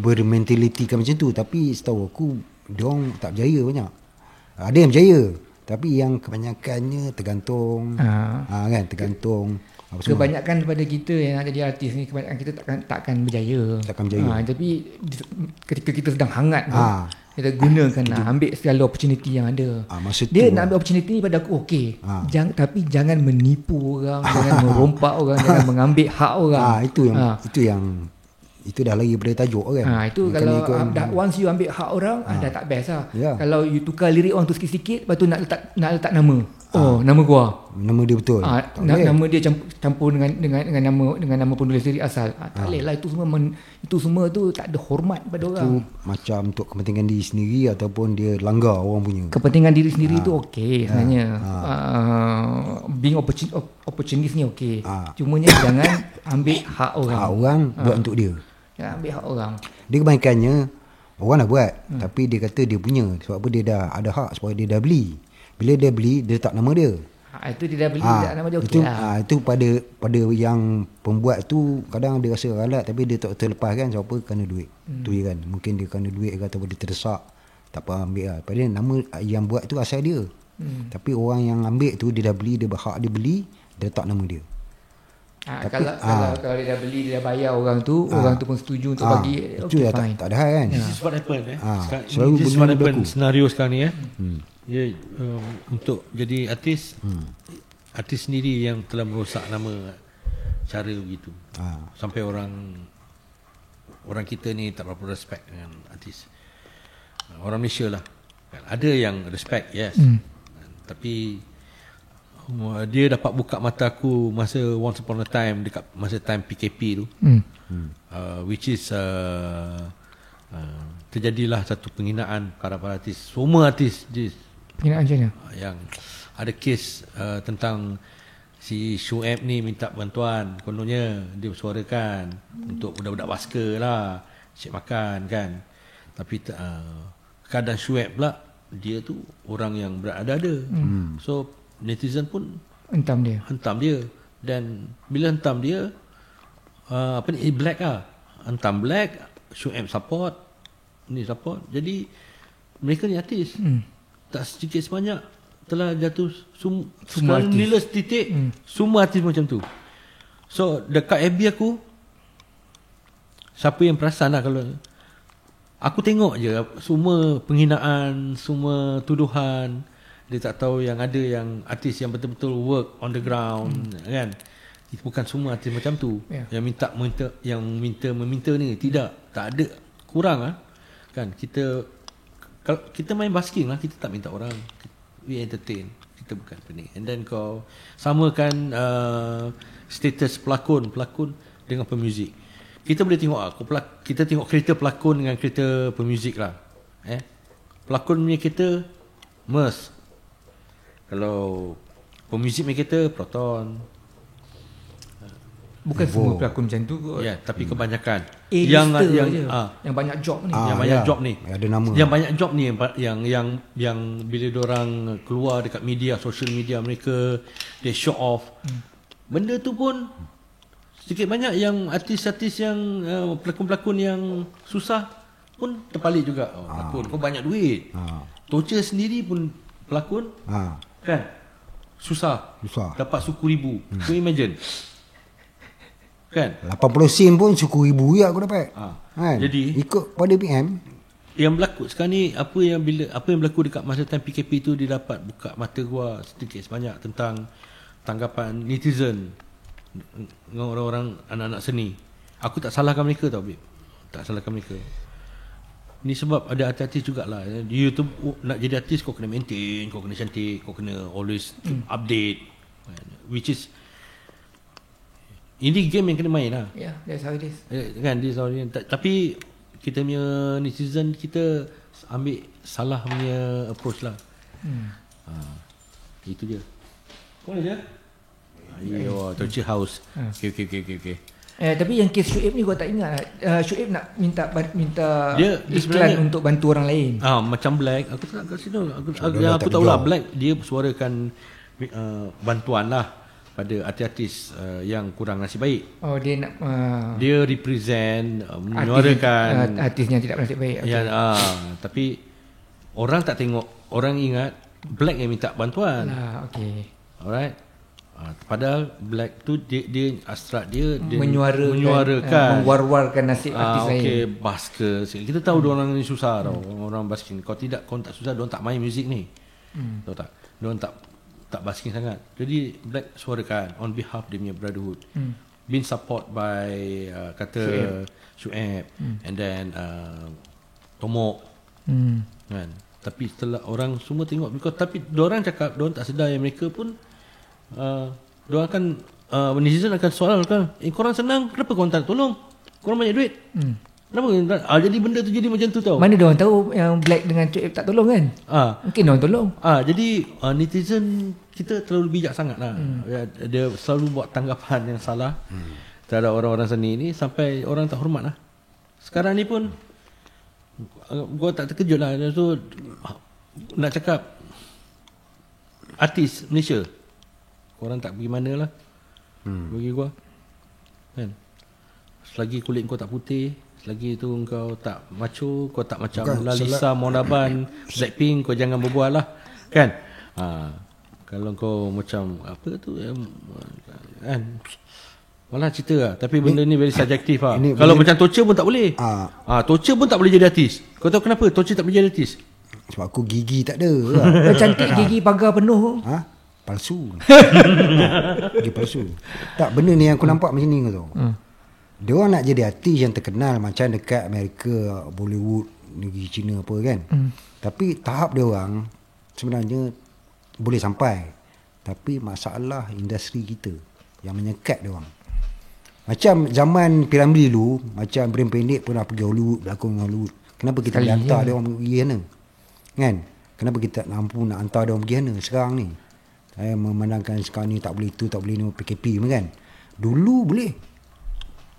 bermentalitikan macam tu, tapi setahu aku diorang tak berjaya banyak. Ada yang berjaya, tapi yang kebanyakannya tergantung kan, tergantung kebanyakan daripada kita yang nak jadi artis ni, kebanyakan kita takkan berjaya. Tapi ketika kita sedang hangat kita gunakan ambil segala opportunity yang ada. Dia nak ambil opportunity ni pada aku okey. Tapi jangan menipu orang, jangan merompak orang, jangan mengambil hak orang. Itu dah lagi pada tajuk kan. Itu kalau once you ambil hak orang, dah tak best lah. Kalau you tukar lirik orang tu sikit-sikit, lepas tu nak letak nama. Nama gua. Nama dia betul. Nama dia campur dengan nama penulis diri asal. Tak boleh lah, itu semua tu tak ada hormat pada orang. Itu macam untuk kepentingan diri sendiri ataupun dia langgar orang punya. Kepentingan diri sendiri tu okey sebenarnya. Being opportunist ni okey. Cumanya jangan ambil hak orang. Hak orang buat untuk dia. Jangan ambil hak orang. Dia kebanyakannya orang dah buat, tapi dia kata dia punya. Sebab apa dia dah ada hak sebab dia dah beli. Bila dia beli, dia letak nama dia. Itu dia dah beli, tak nama dia okey lah. Itu pada yang pembuat tu kadang dia rasa ralat, tapi dia tak terlepas kan. Sebab apa? Kerana duit. Tu je kan. Mungkin dia kerana duit ke ataupun dia terdesak. Tak apa ambil lah. Padahal nama yang buat tu asal dia. Tapi orang yang ambil tu dia dah beli, dia berhak dia beli, dia letak nama dia. Kalau dia dah beli, dia dah bayar orang tu, orang tu pun setuju untuk bagi, okay, fine. Tak ada hal kan. This is what happen This is what happen senario sekarang ni untuk jadi artis, artis sendiri yang telah merosak nama cara begitu. Sampai orang kita ni tak berapa respect dengan artis. Orang Malaysia lah. Ada yang respect, yes. Tapi dia dapat buka mata aku masa once upon a time, dekat masa time PKP tu, which is terjadilah satu penghinaan para artis. Semua artis penghinaan macam mana? Yang ada kes tentang si Shoaib ni minta bantuan, kononnya dia bersuarakan untuk budak-budak basker lah, cek makan kan. Tapi keadaan Shoaib pula, dia tu orang yang berada-ada. So netizen pun hentam dia. Dan bila hentam dia, black lah, hentam black, Shoaib support, ni support. Jadi mereka ni artis, tak sedikit sebanyak telah jatuh semua nilai titik. Semua artis macam tu. So dekat FB aku, siapa yang perasan lah, kalau aku tengok je semua penghinaan, semua tuduhan. Dia tak tahu yang ada yang artis yang betul-betul work on the ground, kan. Bukan semua artis macam tu, yang meminta ni. Tak ada kurang lah. Kan kalau kita main basking lah, kita tak minta orang, we entertain, kita bukan pening. And then kau samakan status pelakon dengan pemuzik. Kita boleh tengok kita tengok kereta pelakon dengan kereta pemuzik lah. Pelakon punya kereta Merc, kalau pemuzik punya kereta Proton. Bukan semua pelakon macam tu kot. Ya, tapi kebanyakan yang banyak job ni. Ada nama. Yang banyak job ni yang bila diorang keluar dekat media, social media mereka, they show off. Benda tu pun sedikit banyak yang artis-artis yang pelakon-pelakon yang susah pun terpalit juga. Pelakon kau banyak duit. Torture sendiri pun pelakon. Kan? Susah. Dapat suku ribu. Kau imagine. Kan? 80 sen pun suku ribu ya aku dapat. Kan? Jadi ikut pada PM yang berlaku sekarang ni, apa yang berlaku dekat masa time PKP tu, dia dapat buka mata gua sedikit sebanyak tentang tanggapan netizen dengan orang-orang anak-anak seni. Aku tak salahkan mereka tau, babe. Tak salahkan mereka. Ni sebab ada artis jugalah. Di YouTube nak jadi artis, kau kena maintain, kau kena cantik, kau kena always update, which is ini game yang kena main lah. Yeah, that's how it is. Kan, this how it is. Tapi kita punya netizen, kita ambil salah punya approach lah. Itu je. Boleh je? Ayo, Torture House. Okay. Tapi yang kes Shoaib ni gua tak ingat. Shoaib nak minta dia iklan untuk bantu orang lain. Macam Black. Aku tak kasi tahu. Aku tahu lah, Black dia suarakan bantuan lah pada artis-artis yang kurang nasib baik. Dia nak dia represent, menyuarakan artisnya tidak nasib baik. Okay. Tapi orang tak tengok, orang ingat Black yang minta bantuan. Okay. Alright. Padahal Black tu dia hasrat dia menyuarakan, mewar-warkan nasib artis lain. Okay, basker. Kita tahu orang ni susah tau. Orang basking. Kau tak susah, diorang tak main muzik ni. Tahu tak? Diorang tak basking sangat. Jadi Black suarakan on behalf dia punya brotherhood. Been support by kata Shoaib, and then Tomok, kan. Tapi setelah orang semua tengok, tapi diorang cakap diorang tak sedar yang mereka pun diorang akan netizen akan soal kan, korang senang, kenapa korang tak tolong? Korang banyak duit. Kenapa? Jadi benda tu jadi macam tu tau. Mana diorang tahu yang Black dengan Cik tak tolong kan? Mungkin diorang tolong. Jadi netizen kita terlalu bijak sangat lah. Dia selalu buat tanggapan yang salah terhadap orang-orang seni ni sampai orang tak hormat lah. Sekarang ni pun gua tak terkejut lah. So nak cakap artis Malaysia, korang tak pergi mana lah bagi gua kan. Selagi kulit kau tak putih, selagi tu kau tak macho, kau tak macam Lalisa, Monaban, Blackpink, kau jangan berbual lah kan. Kalau kau macam apa tu kan, malah cerita lah. Tapi benda ni very subjektif lah. Kalau macam torture pun tak boleh. Torture pun tak boleh jadi artis. Kau tahu kenapa torture tak boleh jadi artis? Sebab aku gigi tak ada lah. Cantik gigi pagar penuh. Palsu. Gigi palsu. Tak, benda ni yang aku nampak macam ni kau tahu. Dia orang nak jadi artis yang terkenal macam dekat Amerika, Bollywood, negeri China apa kan. Tapi tahap dia orang sebenarnya boleh sampai. Tapi masalah industri kita yang menyekat dia orang. Macam zaman Piramli dulu, macam Brain Pendek pernah pergi Hollywood, berlakon dengan Hollywood. Kenapa kita boleh hantar dia orang pergi sana? Kan? Kenapa kita tak mampu nak hantar dia orang pergi sana sekarang ni? Saya memandangkan sekarang ni tak boleh tu, tak boleh ni, PKP kan. Dulu boleh.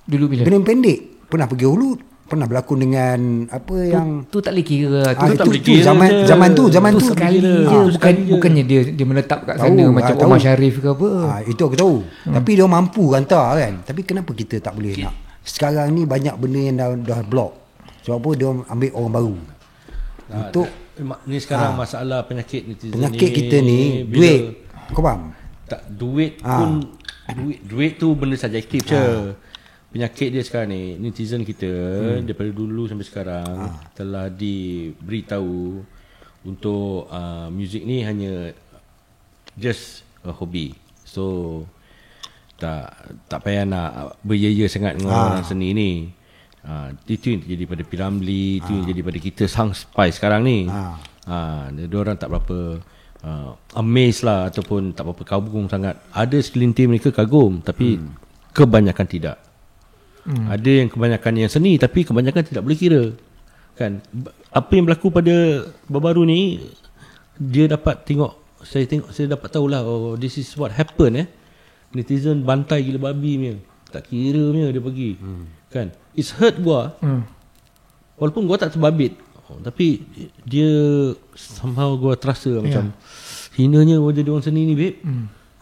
Dulu bila? Brain Pendek pernah pergi Hollywood, pernah berlakon dengan apa yang tu tak boleh kira. Zaman tu sekali je. Bukannya dia menetap kat sana macam Omar Sharif ke apa. Itu aku tahu. Tapi dia mampu hantar kan. Tapi kenapa kita tak boleh nak? Sekarang ni banyak benda yang dah block. Sebab apa dia ambil orang baru. Untuk ni sekarang masalah penyakit netizen penyakit ni, kita ni duit. Kau faham? Tak, duit pun duit tu benda subjektif je. Penyakit dia sekarang ni, netizen kita daripada dulu sampai sekarang telah diberitahu untuk muzik ni hanya just a hobby. So tak payah nak berjaya sangat dengan orang seni ni. Itu yang terjadi pada Piramli, itu yang terjadi pada kita sampai sekarang ni. Diorang tak berapa amazed lah, ataupun tak berapa kagum sangat. Ada segelintir mereka kagum, tapi kebanyakan tidak. Ada yang kebanyakan yang seni, tapi kebanyakan tidak boleh kira kan. Apa yang berlaku pada baru-baru ni, dia dapat tengok, saya dapat tahulah, oh this is what happen netizen bantai gila babi punya, tak kira punya dia pergi kan. It's hurt gua, walaupun gua tak terbabit, tapi dia somehow gua terasa macam hinanya gua jadi orang seni ni babe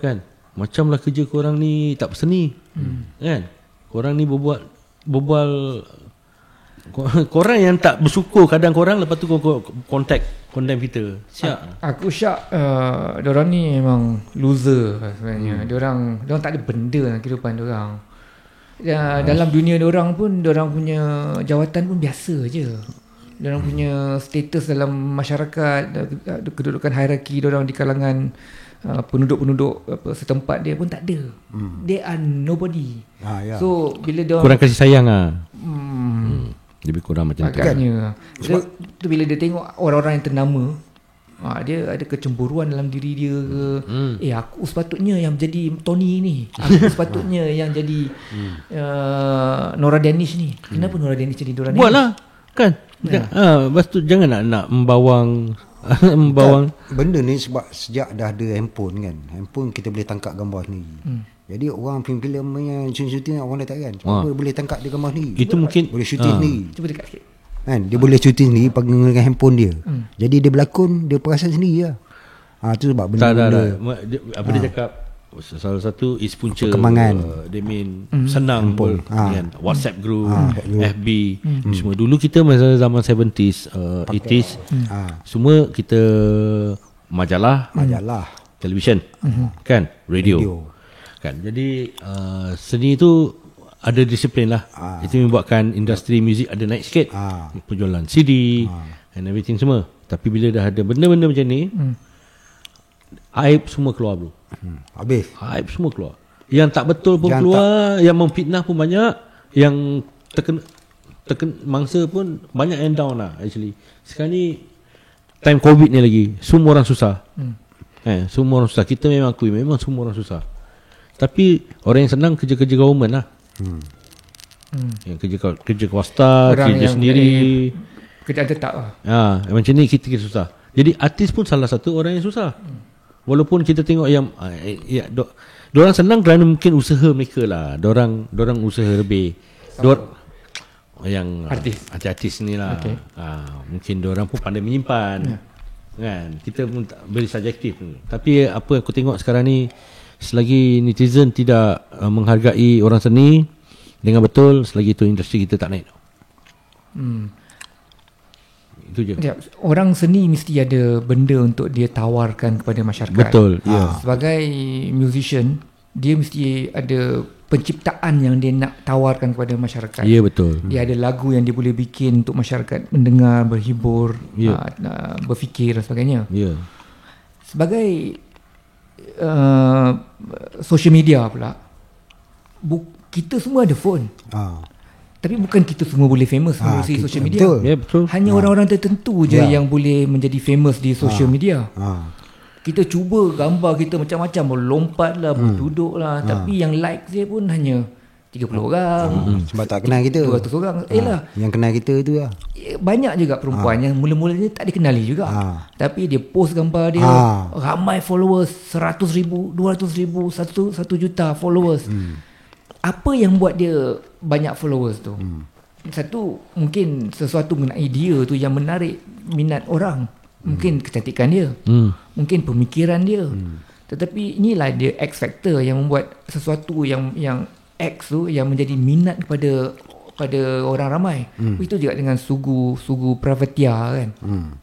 kan. Macam lah kerja korang ni tak berseni kan. Korang ni berbual korang yang tak bersyukur kadang korang, lepas tu condemn kita. Siap. Aku syak diorang ni memang loser sebenarnya. Diorang tak ada benda dalam kehidupan diorang. Dalam dunia diorang pun, diorang punya jawatan pun biasa je. Diorang punya status dalam masyarakat, kedudukan hierarki diorang di kalangan penduduk-penduduk setempat dia pun tak ada. They are nobody. So bila dia kurang kasih sayang lebih kurang macam tu. Agaknya tu bila dia tengok orang-orang yang ternama, dia ada kecemburuan dalam diri dia ke. Aku sepatutnya yang jadi Tony ni, aku sepatutnya yang jadi Nora Danish ni. Kenapa Nora Danish jadi Nora Danish? Buatlah kan. Lepas tu jangan nak membawang benda ni. Sebab sejak dah ada handphone kan, handphone kita boleh tangkap gambar sendiri. Jadi orang filem-filem yang syuting orang dah tak kan, apa boleh tangkap dia gambar sendiri. Itu mungkin boleh syuting sendiri. Cuba dekat sikit kan, dia boleh syuting sendiri dengan handphone dia. Jadi dia berlakon, dia perasan sendiri lah. Tu sebab benda-benda apa dia cakap, salah satu is punca perkembangan. Dia main senang pun kan, WhatsApp group, FB semua. Dulu kita masa zaman 70s 80s semua kita majalah television kan, radio kan. Jadi seni tu ada disiplin lah. Itu membuatkan industri muzik ada naik sikit, penjualan CD and everything semua. Tapi bila dah ada benda-benda macam ni, aib semua keluar bro. Habis aib semua keluar. Yang tak betul pun keluar, yang memfitnah pun banyak, yang terkena mangsa pun banyak yang down lah actually. Sekarang ni time COVID ni lagi, semua orang susah. Semua orang susah. Kita memang akui, memang semua orang susah. Tapi orang yang senang kerja-kerja government lah. Yang kerja swasta, kerja sendiri, kerja tetap lah. Macam ni kita susah. Jadi artis pun salah satu orang yang susah. Walaupun kita tengok yang diorang senang kerana mungkin usaha mereka lah. Diorang usaha lebih. Yang artis ni lah. Mungkin diorang pun pandai menyimpan. Kan? Kita pun beri subjektif. Tapi apa aku tengok sekarang ni, selagi netizen tidak menghargai orang seni dengan betul, selagi itu industri kita tak naik. Itu je. Orang seni mesti ada benda untuk dia tawarkan kepada masyarakat. Betul. Sebagai musician, dia mesti ada penciptaan yang dia nak tawarkan kepada masyarakat. Ya, betul. Dia ada lagu yang dia boleh bikin untuk masyarakat mendengar, berhibur, berfikir dan sebagainya. Sebagai social media pula, kita semua ada phone. Tapi bukan kita semua boleh famous melalui social media. Betul. Hanya orang-orang tertentu je yang boleh menjadi famous di social media. Kita cuba gambar kita macam-macam, berlompat lah, berduduk lah, tapi yang like dia pun hanya 30 orang. Sebab tak kenal kita. 200 orang. Yang kenal kita tu lah. Banyak juga perempuan yang mula-mula dia tak dikenali juga. Tapi dia post gambar dia, ramai followers, 100,000, 200,000, 1 juta followers. Apa yang buat dia banyak followers tu? Satu, mungkin sesuatu mengenai dia tu yang menarik minat orang. Mungkin kecantikan dia, mungkin pemikiran dia. Tetapi inilah dia X factor yang membuat sesuatu yang X tu yang menjadi minat pada orang ramai. Itu juga dengan Sugu Pravatia kan,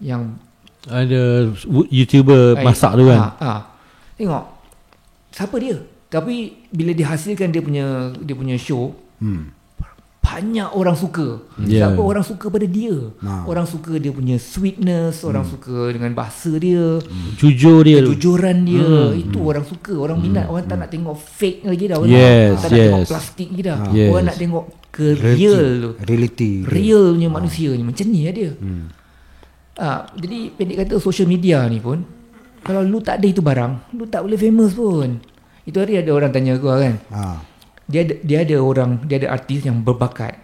yang ada YouTuber masak tu kan. Tengok siapa dia, tapi bila dihasilkan dia punya show, banyak orang suka. Siapa orang suka pada dia? Orang suka dia punya sweetness, orang suka dengan bahasa dia, kejujuran dia. Itu orang suka, orang minat. Orang tak nak tengok fake lagi dah. Orang tak nak tengok plastik lagi dah. Orang nak tengok ke real tu. Realnya manusia ni. Macam ni lah dia. Jadi pendek kata, social media ni pun, kalau lu tak ada itu barang, lu tak boleh famous pun. Itu hari ada orang tanya aku kan, dia ada artis yang berbakat,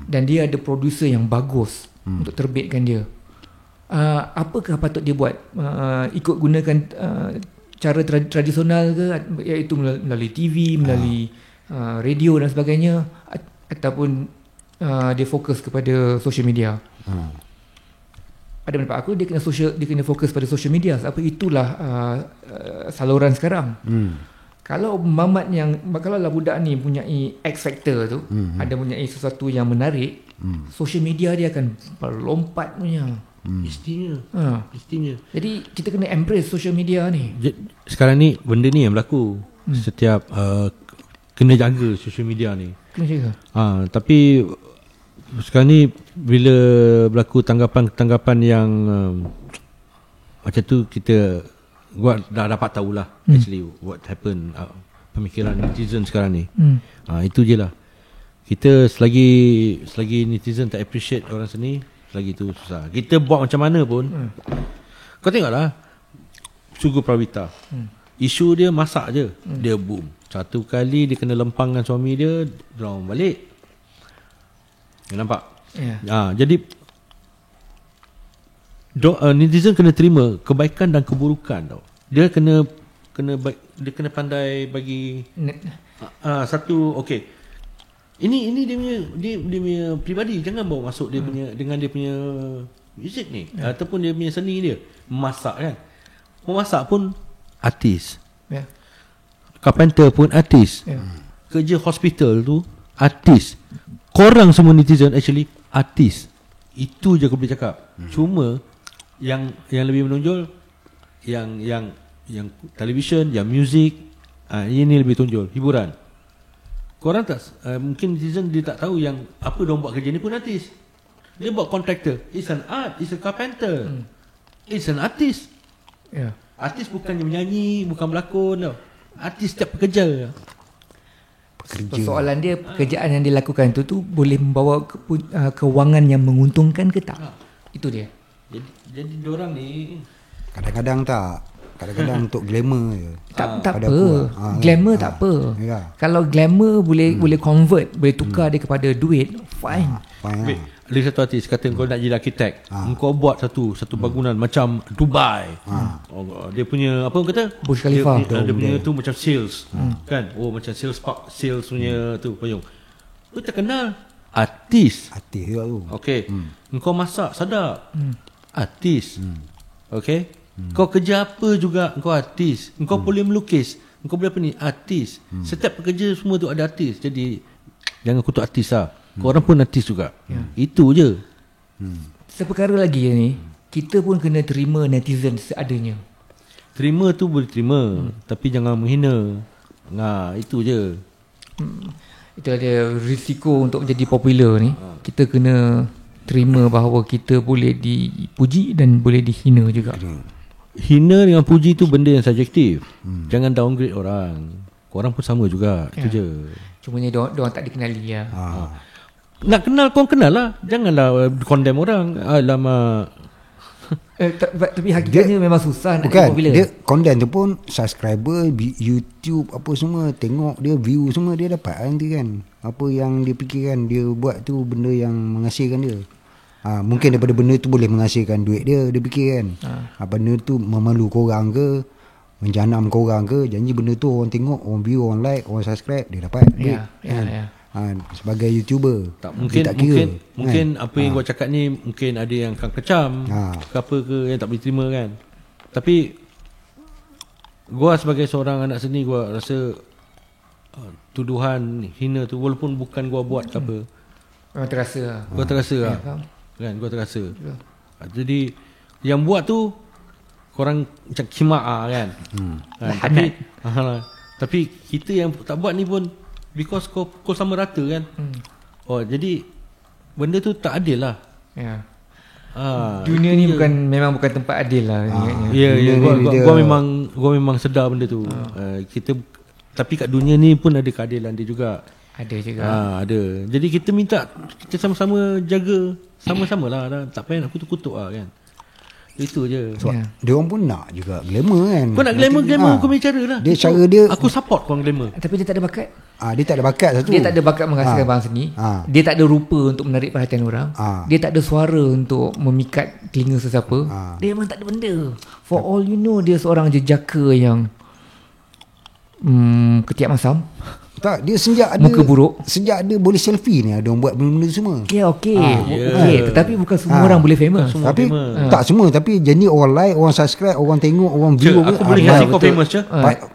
dan dia ada producer yang bagus untuk terbitkan dia. Apakah patut dia buat? Ikut gunakan cara tradisional ke, iaitu melalui TV, melalui radio dan sebagainya, ataupun dia fokus kepada social media? Pada pendapat aku, dia kena fokus pada social media. Sebab itulah saluran sekarang. Kalau kalau budak ni mempunyai X factor tu, ada mempunyai sesuatu yang menarik, social media dia akan berlompat punya. Mestinya. Jadi kita kena embrace social media ni. Sekarang ni benda ni yang berlaku. Setiap kena jaga social media ni. Kena jaga. Tapi sekarang ni bila berlaku tanggapan yang macam tu, kita dah dapat tahulah actually what happen, pemikiran netizen sekarang ni. Itu je lah. Kita selagi netizen tak appreciate orang seni, selagi tu susah. Kita buat macam mana pun. Kau tengoklah Sugu Pravita, isu dia masak je, dia boom. Satu kali dia kena lempang dengan suami dia, drone balik. Nampak? Jadi netizen kena terima kebaikan dan keburukan tau. Dia kena pandai bagi satu okey. Ini dia punya peribadi, jangan bawa masuk dia punya dengan dia punya muzik ni ataupun dia punya seni dia. Memasak kan. Memasak pun artis. Carpenter pun artis. Kerja hospital tu artis. Korang semua netizen actually artis. Itu je aku boleh cakap. Cuma yang lebih menonjol yang television, yang muzik, ini lebih tonjol, hiburan. Korang tak mungkin netizen dia tak tahu yang apa dia buat kerja ni pun artis. Dia buat contractor, it's an art, it's a carpenter, it's an artist. Artis bukannya menyanyi, bukan berlakon tau. Artis setiap pekerja. Soalan dia, pekerjaan yang dilakukan tu boleh membawa kewangan yang menguntungkan ke tak? Itu dia. Jadi diorang ni kadang-kadang untuk glamour je. Tak apa. Glamour tak apa. Kalau glamour boleh convert, boleh tukar dia kepada duit, fine. Ada satu artis kata kau nak jadi arkitek, kau buat satu bangunan macam Dubai. Dia punya apa kata? Burj Khalifa. Dia punya tu macam sales. Kan? Macam sales park, sales punya tu payung. Kau tak kenal artis juga tu. Okey. Kau masak sedap. Artis. Okey. Kau kerja apa juga kau artis. Kau boleh melukis, kau boleh apa ni, artis. Setiap pekerja semua tu ada artis. Jadi jangan kutuk artis lah. Kau orang pun artis juga. Itu je. Seperkara lagi ni, kita pun kena terima netizen seadanya. Terima tu boleh terima, tapi jangan menghina. Itu je. Itu ada risiko untuk jadi popular ni. Kita kena terima bahawa kita boleh dipuji dan boleh dihina juga. Hina dengan puji tu benda yang subjektif. Jangan downgrade orang. Korang pun sama juga. Itu je. Cumanya diorang tak dikenali lah. Nak kenal, kau kenal lah. Janganlah condemn orang. Alamak. Tapi hakikatnya memang susah nak jadi popular. Dia content tu pun subscriber, YouTube apa semua, tengok dia view semua dia dapat nanti kan. Apa yang dia fikirkan dia buat tu benda yang menghasilkan dia. Mungkin daripada benda tu boleh menghasilkan duit dia fikir kan. Benda tu memalu korang ke, menjanam korang ke, janji benda tu orang tengok, orang view, orang like, orang subscribe, dia dapat duit. Sebagai YouTuber tak mungkin apa yang gua cakap ni mungkin ada yang akan kecam ke apa ke yang tak boleh terima kan. Tapi gua sebagai seorang anak seni, gua rasa tuduhan hina tu walaupun bukan gua buat ke apa, gua terasa lah. Kan gua terasa. Jadi yang buat tu korang macam kimak kan. Tapi kita yang tak buat ni pun because kau sama rata kan. Jadi benda tu tak adil lah. Dunia ni memang bukan tempat adil lah. Gua memang sedar benda tu. Tapi kat dunia ni pun ada keadilan dia juga. Ada juga. Ada. Jadi kita minta kita sama-sama jaga, sama-sama lah. Tak payah nak kutuk-kutuk lah kan. Itu je. Dia orang pun nak juga glamour kan. Kau nak glamour kau punya cara lah. Dia cara dia, aku support kau glamour. Tapi dia tak ada bakat. Dia tak ada bakat satu. Dia tak ada bakat menghasilkan barang seni. Dia tak ada rupa untuk menarik perhatian orang. Dia tak ada suara untuk memikat telinga sesiapa. Dia memang tak ada benda. For all you know, dia seorang jejaka yang ketiak masam. Tak, dia sejak ada muka buruk. Sejak ada boleh selfie ni ada orang buat benda-benda semua. Okey. Tetapi bukan semua orang boleh famous. Tapi tak semua, tapi jadi orang like, orang subscribe, orang tengok, orang view. Aku boleh kasi kau famous je.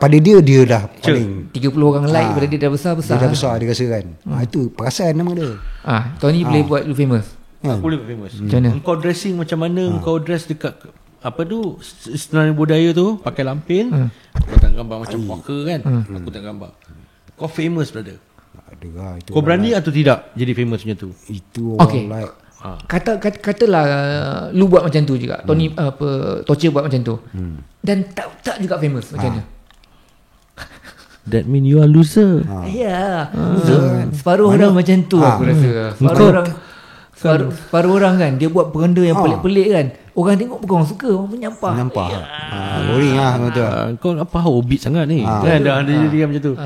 Pada dia dah paling 30 orang like pada dia dah besar-besar. Dia dah besar dia rasa kan. Itu perasaan nama dia. Tony boleh buat lu famous. Aku boleh buat famous. Macam mana? Kau dressing macam mana, kau dress dekat apa tu senarai budaya tu, pakai lampin, kau tak gambar macam poker kan. Aku tak gambar. Kau famous brother. Kau berani atau tidak jadi famous macam tu? Itu orang like. Katalah lu buat macam tu juga. Tony Toche buat macam tu. Dan tak juga famous macam mana? That mean you are loser. Separuh orang macam tu aku rasa. Separuh orang kan dia buat benda yang pelik-pelik kan. Orang tengok bukan orang suka, orang menyampah. Boring lah betul. Kau apa hobbit sangat ni. Kan dah jadi macam tu.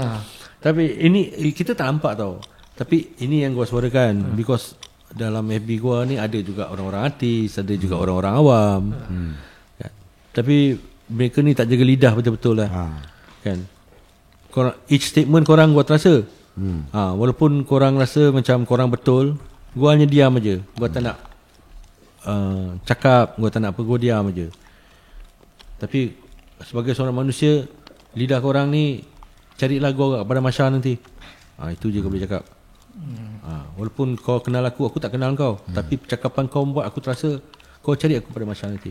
Tapi ini kita tak nampak tau. Tapi ini yang gua suarakan because dalam FB gua ni ada juga orang-orang artis, ada juga orang-orang awam. Tapi mereka ni tak jaga lidah betul-betul lah. Kan. Each statement korang gua terasa. Walaupun korang rasa macam korang betul, gua hanya diam aja. Gua tak nak cakap, gua tak nak apa, gua diam aja. Tapi sebagai seorang manusia, lidah korang ni carilah gua pada Masya nanti. Itu je kau boleh cakap. Walaupun kau kenal aku tak kenal kau. Tapi percakapan kau buat aku terasa kau cari aku pada Masya nanti.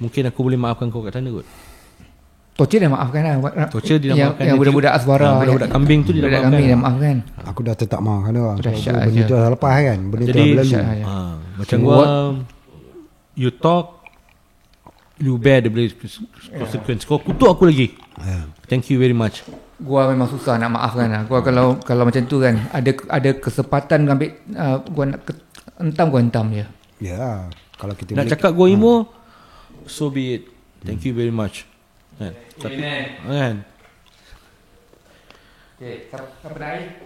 Mungkin aku boleh maafkan kau kat sana kot. Toche dah maafkan lah. Toche dia dah maafkan. Yang budak-budak Aswara, budak-budak kambing tu dia dah maafkan. Aku dah tetap maafkan dia. Benda tu dah lepas kan. Benda tu dah berlalu. Macam gua, you talk, you bear the consequence. Kau kutuk aku lagi. Thank you very much. Gua memang susah nak maafkan lah. Gua kalau macam tu kan, ada kesempatan ambil, gua nak entam je. Ya, kalau kita nak cakap go emo, so be it. Thank you very much. Kan? Tapi kan. Okay, siapa nak air?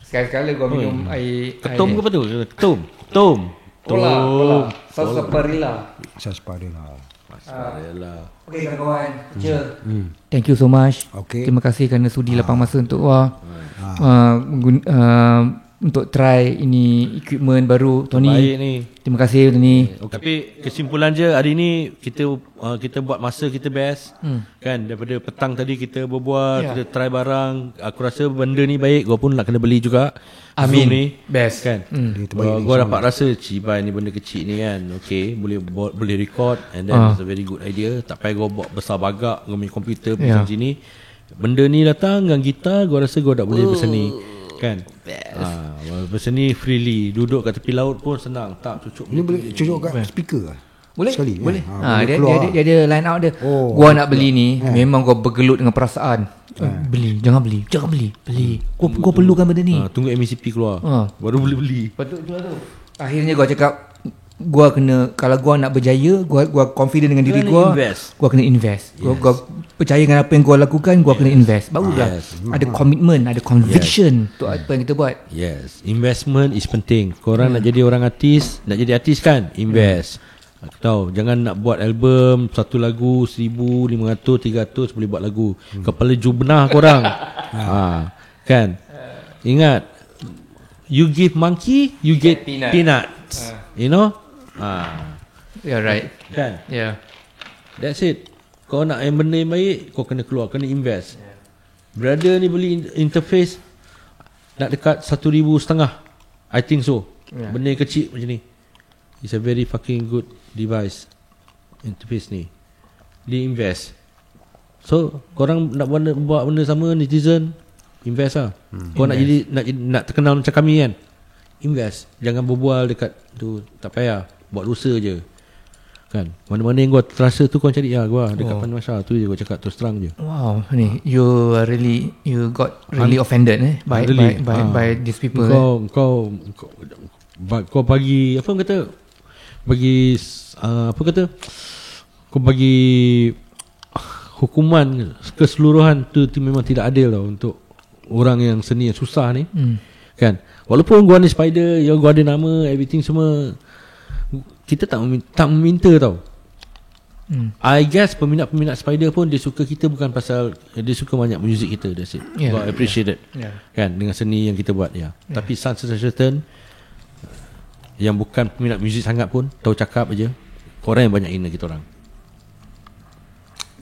Sekali-sekala gua minum air. Ketum ke apa tu? Ketum. Pola. Sarsaparilla. Okay kawan-kawan, thank you so much. Terima kasih kerana sudi lapang masa untuk untuk try ini equipment baru Tony. Baik ni. Terima kasih Tony. Tapi kesimpulan je hari ni kita buat masa kita best. Kan daripada petang tadi kita berbual, kita try barang. Aku rasa benda ni baik, gua pun nak kena beli juga. Amin. Zoom ni best kan. Gua dapat rasa cibai ni benda kecil ni kan. Okay, boleh record and then it's a very good idea. Tak payah gua buat besar bagak gua punya komputer macam sini. Benda ni datang dengan gitar, gua rasa gua dah boleh berseni. Kan berseni freely, duduk kat tepi laut pun senang. Tak cucuk ni boleh cucuk kat speaker boleh sekali boleh. Dia ada line out dia. Gua nak beli ni memang gua bergelut dengan perasaan. Jangan beli gua perlukan benda ni. Tunggu MCP keluar baru boleh beli. Patut tu akhirnya gua cakap gua kena, kalau gua nak berjaya, gua confident dengan diri gua, gua kena invest. Gua percaya dengan apa yang gua lakukan, gua kena invest. Barulah ada komitmen, ada conviction untuk apa yang kita buat. Investment is penting. Korang nak jadi orang artis, nak jadi artis kan, invest. Aku tahu, jangan nak buat album satu lagu 1,500, 300 boleh buat lagu. Kepala jubenah korang. Kan? Ingat, you give monkey, you get peanuts. You know? Yeah, right. Kan? Yeah. That's it. Kau nak yang benda yang baik, kau kena keluar, kena invest. Brother ni beli interface nak dekat 1,500. I think so. Benda yang kecil macam ni. It's a very fucking good device. Interface ni. Dia invest. So, korang nak buat benda sama, netizen, invest lah. Kau nak jadi nak terkenal macam kami kan, invest. Jangan berbual dekat tu, tak payah. Buat dosa je. Kan, mana-mana yang gua terasa tu kau cari gua dekat Pan Masya tu je, gua cakap terus terang je. Wow, ni you got really offended by these people. Kau bagi apa kata? Kau bagi hukuman keseluruhan tu memang tidak adil tau untuk orang yang seni yang susah ni. Kan? Walaupun gua ni Spider, gua ada nama, everything semua, kita tak meminta tau. I guess peminat-peminat Spider pun dia suka kita bukan pasal dia suka banyak muzik kita. That's it. God appreciate it. Kan, dengan seni yang kita buat. Tapi certain yang bukan peminat muzik sangat pun tahu cakap aja, korang yang banyak hina kita orang.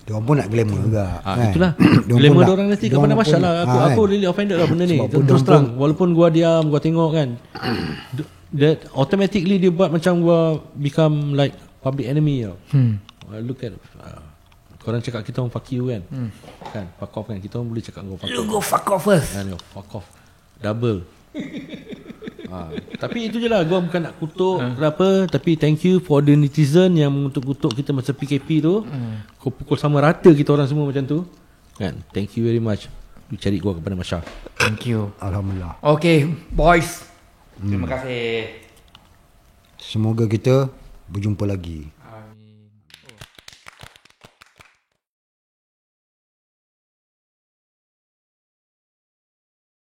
Diorang pun nak glamour juga. Itulah. Glamour diorang nanti kat mana masalah. Aku really offended lah benda ni. Terus terang, walaupun gua diam, gua tengok kan, that automatically dia buat macam gua become like public enemy tau. Look at korang cakap kita orang fuck you kan. Kan, fuck off kan. Kita orang boleh cakap kau fuck off. You go fuck off first. Fuck off. Double. Tapi itu je lah, gua bukan nak kutuk kenapa, tapi thank you for the netizen yang mengutuk-kutuk kita masa PKP tu. Kau pukul sama rata kita orang semua macam tu kan. Thank you very much. You cari gua kepada Masya. Thank you. Alhamdulillah. Okay boys, terima kasih. Semoga kita berjumpa lagi.